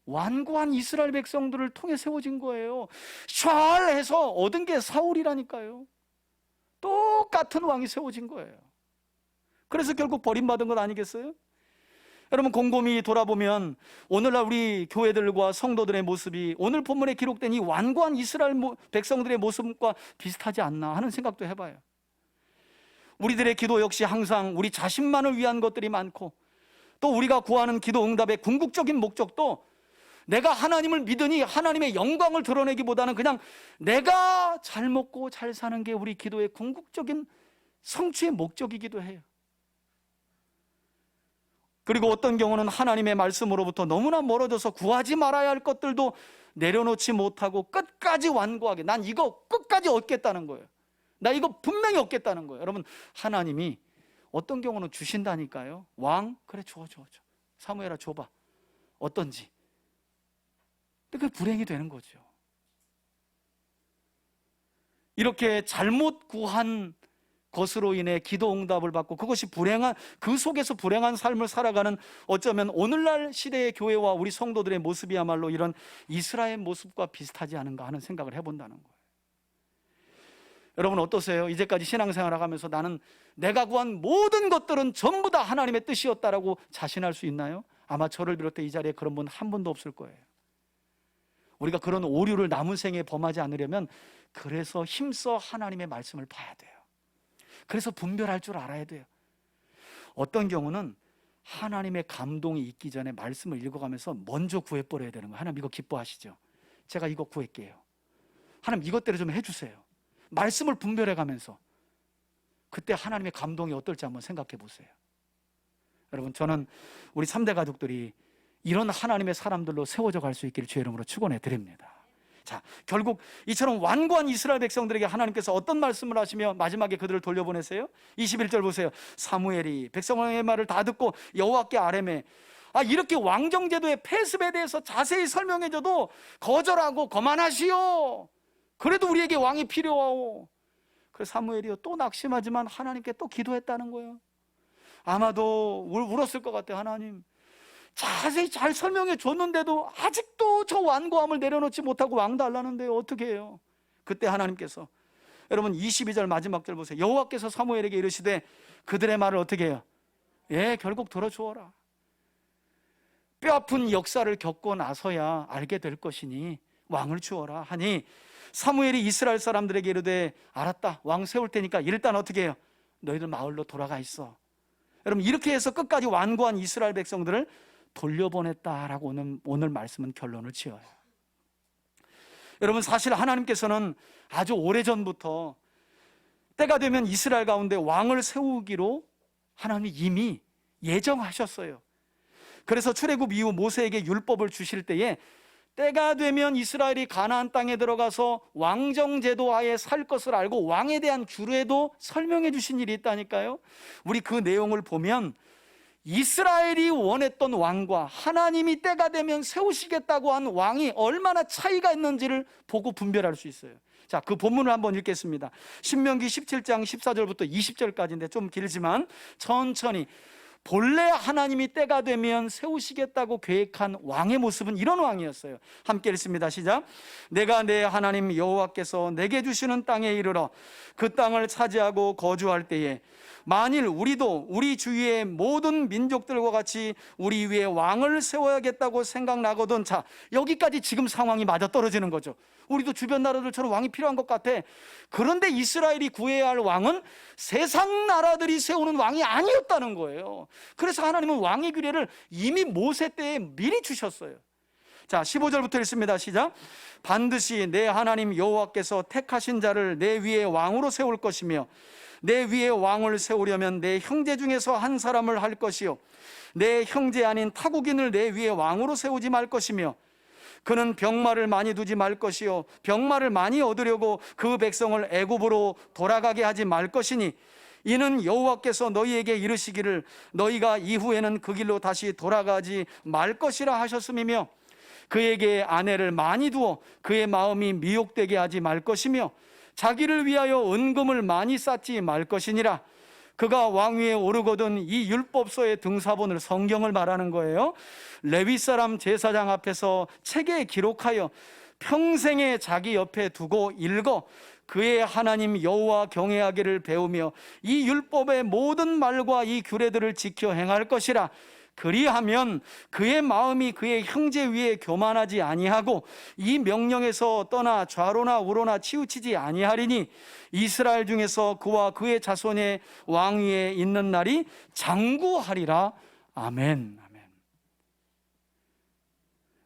완고한 이스라엘 백성들을 통해 세워진 거예요. 샬해서 얻은 게 사울이라니까요. 똑같은 왕이 세워진 거예요. 그래서 결국 버림받은 것 아니겠어요? 여러분, 곰곰이 돌아보면 오늘날 우리 교회들과 성도들의 모습이 오늘 본문에 기록된 이 완고한 이스라엘 백성들의 모습과 비슷하지 않나 하는 생각도 해봐요. 우리들의 기도 역시 항상 우리 자신만을 위한 것들이 많고, 또 우리가 구하는 기도 응답의 궁극적인 목적도 내가 하나님을 믿으니 하나님의 영광을 드러내기보다는 그냥 내가 잘 먹고 잘 사는 게 우리 기도의 궁극적인 성취의 목적이기도 해요. 그리고 어떤 경우는 하나님의 말씀으로부터 너무나 멀어져서 구하지 말아야 할 것들도 내려놓지 못하고 끝까지 완고하게 난 이거 끝까지 얻겠다는 거예요. 나 이거 분명히 얻겠다는 거예요. 여러분, 하나님이 어떤 경우는 주신다니까요. 왕? 그래, 줘. 사무엘아, 줘봐. 어떤지. 근데 그게 불행이 되는 거죠. 이렇게 잘못 구한 것으로 인해 기도 응답을 받고 그것이 그 속에서 불행한 삶을 살아가는, 어쩌면 오늘날 시대의 교회와 우리 성도들의 모습이야말로 이런 이스라엘 모습과 비슷하지 않은가 하는 생각을 해본다는 거예요. 여러분, 어떠세요? 이제까지 신앙생활을 하면서 나는 내가 구한 모든 것들은 전부 다 하나님의 뜻이었다라고 자신할 수 있나요? 아마 저를 비롯해 이 자리에 그런 분 한 분도 없을 거예요. 우리가 그런 오류를 남은 생에 범하지 않으려면 그래서 힘써 하나님의 말씀을 봐야 돼요. 그래서 분별할 줄 알아야 돼요. 어떤 경우는 하나님의 감동이 있기 전에 말씀을 읽어가면서 먼저 구해버려야 되는 거예요. 하나님, 이거 기뻐하시죠? 제가 이거 구할게요. 하나님, 이것대로 좀 해주세요. 말씀을 분별해가면서. 그때 하나님의 감동이 어떨지 한번 생각해 보세요. 여러분, 저는 우리 3대 가족들이 이런 하나님의 사람들로 세워져 갈 수 있기를 주의 이름으로 축원해 드립니다. 자, 결국 이처럼 완고한 이스라엘 백성들에게 하나님께서 어떤 말씀을 하시며 마지막에 그들을 돌려보내세요? 21절 보세요. 사무엘이 백성의 말을 다 듣고 여호와께 아뢰매, 이렇게 왕정제도의 폐습에 대해서 자세히 설명해줘도 거절하고 거만하시오. 그래도 우리에게 왕이 필요하오. 그래서 사무엘이요, 또 낙심하지만 하나님께 또 기도했다는 거예요. 아마도 울었을 것 같아요. 하나님, 자세히 잘 설명해 줬는데도 아직도 저 완고함을 내려놓지 못하고 왕 달라는데 어떻게 해요? 그때 하나님께서, 여러분 22절 마지막 절 보세요. 여호와께서 사무엘에게 이르시되 그들의 말을 어떻게 해요? 결국 들어주어라. 뼈아픈 역사를 겪고 나서야 알게 될 것이니 왕을 주어라 하니, 사무엘이 이스라엘 사람들에게 이르되 알았다, 왕 세울 테니까 일단 어떻게 해요? 너희들 마을로 돌아가 있어. 여러분, 이렇게 해서 끝까지 완고한 이스라엘 백성들을 돌려보냈다라고 오늘 말씀은 결론을 지어요. 여러분, 사실 하나님께서는 아주 오래전부터 때가 되면 이스라엘 가운데 왕을 세우기로 하나님이 이미 예정하셨어요. 그래서 출애굽 이후 모세에게 율법을 주실 때에 때가 되면 이스라엘이 가나안 땅에 들어가서 왕정제도 하에 살 것을 알고 왕에 대한 규례도 설명해 주신 일이 있다니까요. 우리 그 내용을 보면 이스라엘이 원했던 왕과 하나님이 때가 되면 세우시겠다고 한 왕이 얼마나 차이가 있는지를 보고 분별할 수 있어요. 자, 그 본문을 한번 읽겠습니다. 신명기 17장 14절부터 20절까지인데 좀 길지만 천천히. 본래 하나님이 때가 되면 세우시겠다고 계획한 왕의 모습은 이런 왕이었어요. 함께 읽습니다. 시작. 내가 내 하나님 여호와께서 내게 주시는 땅에 이르러 그 땅을 차지하고 거주할 때에 만일 우리도 우리 주위의 모든 민족들과 같이 우리 위에 왕을 세워야겠다고 생각나거든. 자, 여기까지 지금 상황이 맞아떨어지는 거죠. 우리도 주변 나라들처럼 왕이 필요한 것 같아. 그런데 이스라엘이 구해야 할 왕은 세상 나라들이 세우는 왕이 아니었다는 거예요. 그래서 하나님은 왕의 규례를 이미 모세 때에 미리 주셨어요. 자, 15절부터 읽습니다. 시작. 반드시 내 하나님 여호와께서 택하신 자를 내 위에 왕으로 세울 것이며 내 위에 왕을 세우려면 내 형제 중에서 한 사람을 할 것이요 내 형제 아닌 타국인을 내 위에 왕으로 세우지 말 것이며 그는 병마를 많이 두지 말 것이요 병마를 많이 얻으려고 그 백성을 애굽으로 돌아가게 하지 말 것이니 이는 여호와께서 너희에게 이르시기를 너희가 이후에는 그 길로 다시 돌아가지 말 것이라 하셨음이며 그에게 아내를 많이 두어 그의 마음이 미혹되게 하지 말 것이며 자기를 위하여 은금을 많이 쌓지 말 것이니라. 그가 왕위에 오르거든 이 율법서의 등사본을, 성경을 말하는 거예요, 레위 사람 제사장 앞에서 책에 기록하여 평생에 자기 옆에 두고 읽어 그의 하나님 여호와 경외하기를 배우며 이 율법의 모든 말과 이 규례들을 지켜 행할 것이라. 그리하면 그의 마음이 그의 형제 위에 교만하지 아니하고 이 명령에서 떠나 좌로나 우로나 치우치지 아니하리니 이스라엘 중에서 그와 그의 자손의 왕위에 있는 날이 장구하리라. 아멘. 아멘.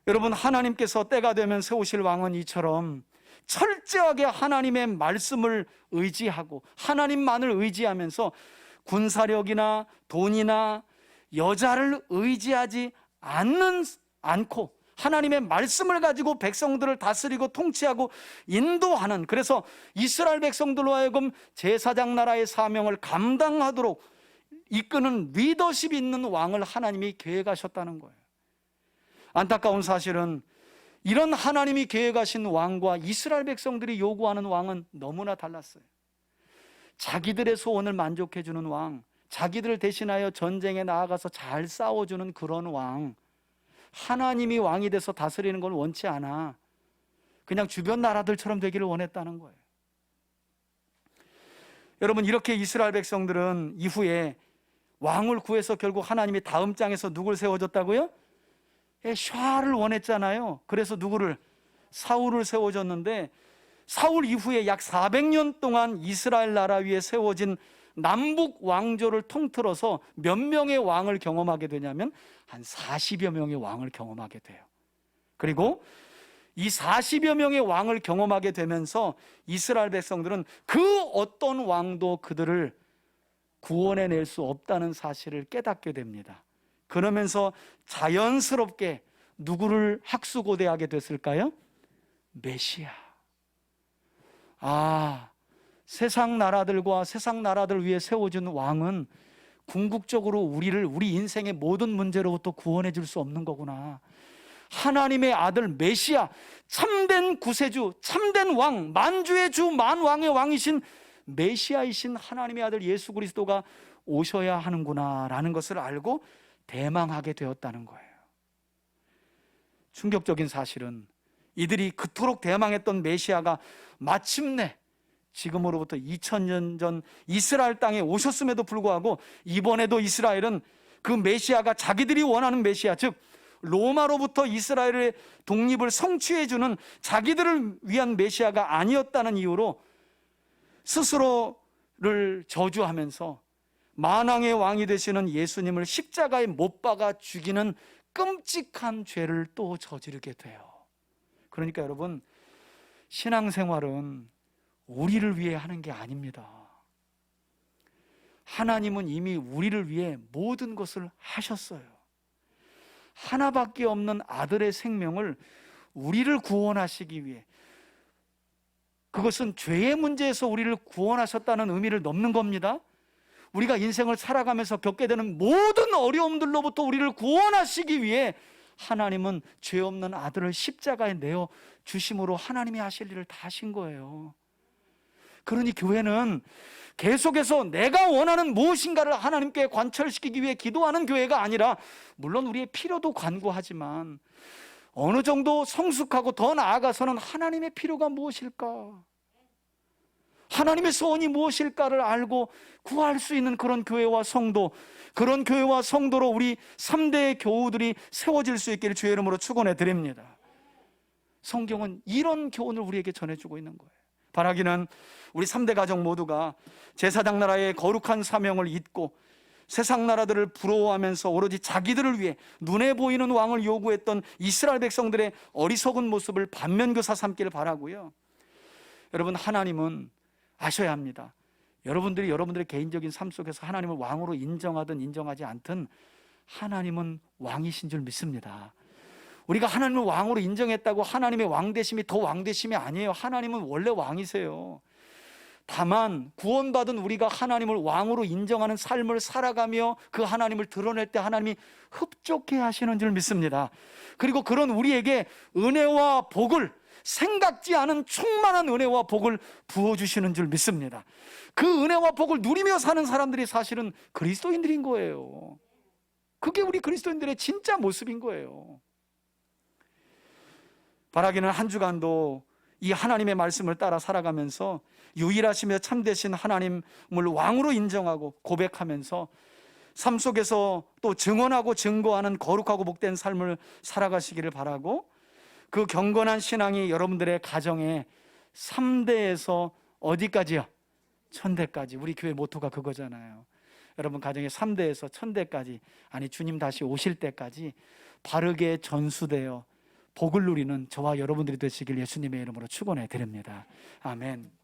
여러분, 하나님께서 때가 되면 세우실 왕은 이처럼 철저하게 하나님의 말씀을 의지하고 하나님만을 의지하면서 군사력이나 돈이나 여자를 의지하지 않고 하나님의 말씀을 가지고 백성들을 다스리고 통치하고 인도하는, 그래서 이스라엘 백성들로 하여금 제사장 나라의 사명을 감당하도록 이끄는 리더십 있는 왕을 하나님이 계획하셨다는 거예요. 안타까운 사실은 이런 하나님이 계획하신 왕과 이스라엘 백성들이 요구하는 왕은 너무나 달랐어요. 자기들의 소원을 만족해주는 왕, 자기들을 대신하여 전쟁에 나아가서 잘 싸워주는 그런 왕, 하나님이 왕이 돼서 다스리는 걸 원치 않아 그냥 주변 나라들처럼 되기를 원했다는 거예요. 여러분, 이렇게 이스라엘 백성들은 이후에 왕을 구해서 결국 하나님이 다음 장에서 누굴 세워줬다고요? 샤를 원했잖아요. 그래서 누구를? 사울을 세워줬는데 사울 이후에 약 400년 동안 이스라엘 나라 위에 세워진 남북 왕조를 통틀어서 몇 명의 왕을 경험하게 되냐면 한 40여 명의 왕을 경험하게 돼요. 그리고 이 40여 명의 왕을 경험하게 되면서 이스라엘 백성들은 그 어떤 왕도 그들을 구원해낼 수 없다는 사실을 깨닫게 됩니다. 그러면서 자연스럽게 누구를 학수고대하게 됐을까요? 메시아. 세상 나라들과 세상 나라들 위에 세워진 왕은 궁극적으로 우리 인생의 모든 문제로부터 구원해 줄 수 없는 거구나. 하나님의 아들 메시아, 참된 구세주, 참된 왕, 만주의 주, 만왕의 왕이신 메시아이신 하나님의 아들 예수 그리스도가 오셔야 하는구나 라는 것을 알고 대망하게 되었다는 거예요. 충격적인 사실은 이들이 그토록 대망했던 메시아가 마침내 지금으로부터 2000년 전 이스라엘 땅에 오셨음에도 불구하고 이번에도 이스라엘은 그 메시아가 자기들이 원하는 메시아, 즉 로마로부터 이스라엘의 독립을 성취해주는 자기들을 위한 메시아가 아니었다는 이유로 스스로를 저주하면서 만왕의 왕이 되시는 예수님을 십자가에 못 박아 죽이는 끔찍한 죄를 또 저지르게 돼요. 그러니까 여러분, 신앙생활은 우리를 위해 하는 게 아닙니다. 하나님은 이미 우리를 위해 모든 것을 하셨어요. 하나밖에 없는 아들의 생명을 우리를 구원하시기 위해, 그것은 죄의 문제에서 우리를 구원하셨다는 의미를 넘는 겁니다. 우리가 인생을 살아가면서 겪게 되는 모든 어려움들로부터 우리를 구원하시기 위해 하나님은 죄 없는 아들을 십자가에 내어 주심으로 하나님이 하실 일을 다 하신 거예요. 그러니 교회는 계속해서 내가 원하는 무엇인가를 하나님께 관철시키기 위해 기도하는 교회가 아니라, 물론 우리의 필요도 간구하지만 어느 정도 성숙하고 더 나아가서는 하나님의 필요가 무엇일까, 하나님의 소원이 무엇일까를 알고 구할 수 있는 그런 교회와 성도, 그런 교회와 성도로 우리 3대의 교우들이 세워질 수 있기를 주의 이름으로 축원해 드립니다. 성경은 이런 교훈을 우리에게 전해주고 있는 거예요. 바라기는 우리 3대 가족 모두가 제사장 나라의 거룩한 사명을 잊고 세상 나라들을 부러워하면서 오로지 자기들을 위해 눈에 보이는 왕을 요구했던 이스라엘 백성들의 어리석은 모습을 반면교사 삼기를 바라고요. 여러분, 하나님은 아셔야 합니다. 여러분들이 여러분들의 개인적인 삶 속에서 하나님을 왕으로 인정하든 인정하지 않든 하나님은 왕이신 줄 믿습니다. 우리가 하나님을 왕으로 인정했다고 하나님의 왕되심이 더 왕되심이 아니에요. 하나님은 원래 왕이세요. 다만 구원받은 우리가 하나님을 왕으로 인정하는 삶을 살아가며 그 하나님을 드러낼 때 하나님이 흡족해 하시는 줄 믿습니다. 그리고 그런 우리에게 은혜와 복을, 생각지 않은 충만한 은혜와 복을 부어주시는 줄 믿습니다. 그 은혜와 복을 누리며 사는 사람들이 사실은 그리스도인들인 거예요. 그게 우리 그리스도인들의 진짜 모습인 거예요. 바라기는 한 주간도 이 하나님의 말씀을 따라 살아가면서 유일하시며 참되신 하나님을 왕으로 인정하고 고백하면서 삶 속에서 또 증언하고 증거하는 거룩하고 복된 삶을 살아가시기를 바라고, 그 경건한 신앙이 여러분들의 가정에 3대에서 어디까지요? 천대까지. 우리 교회 모토가 그거잖아요. 여러분 가정에 3대에서 천대까지, 아니 주님 다시 오실 때까지 바르게 전수되어 복을 누리는 저와 여러분들이 되시길 예수님의 이름으로 축원해 드립니다. 아멘.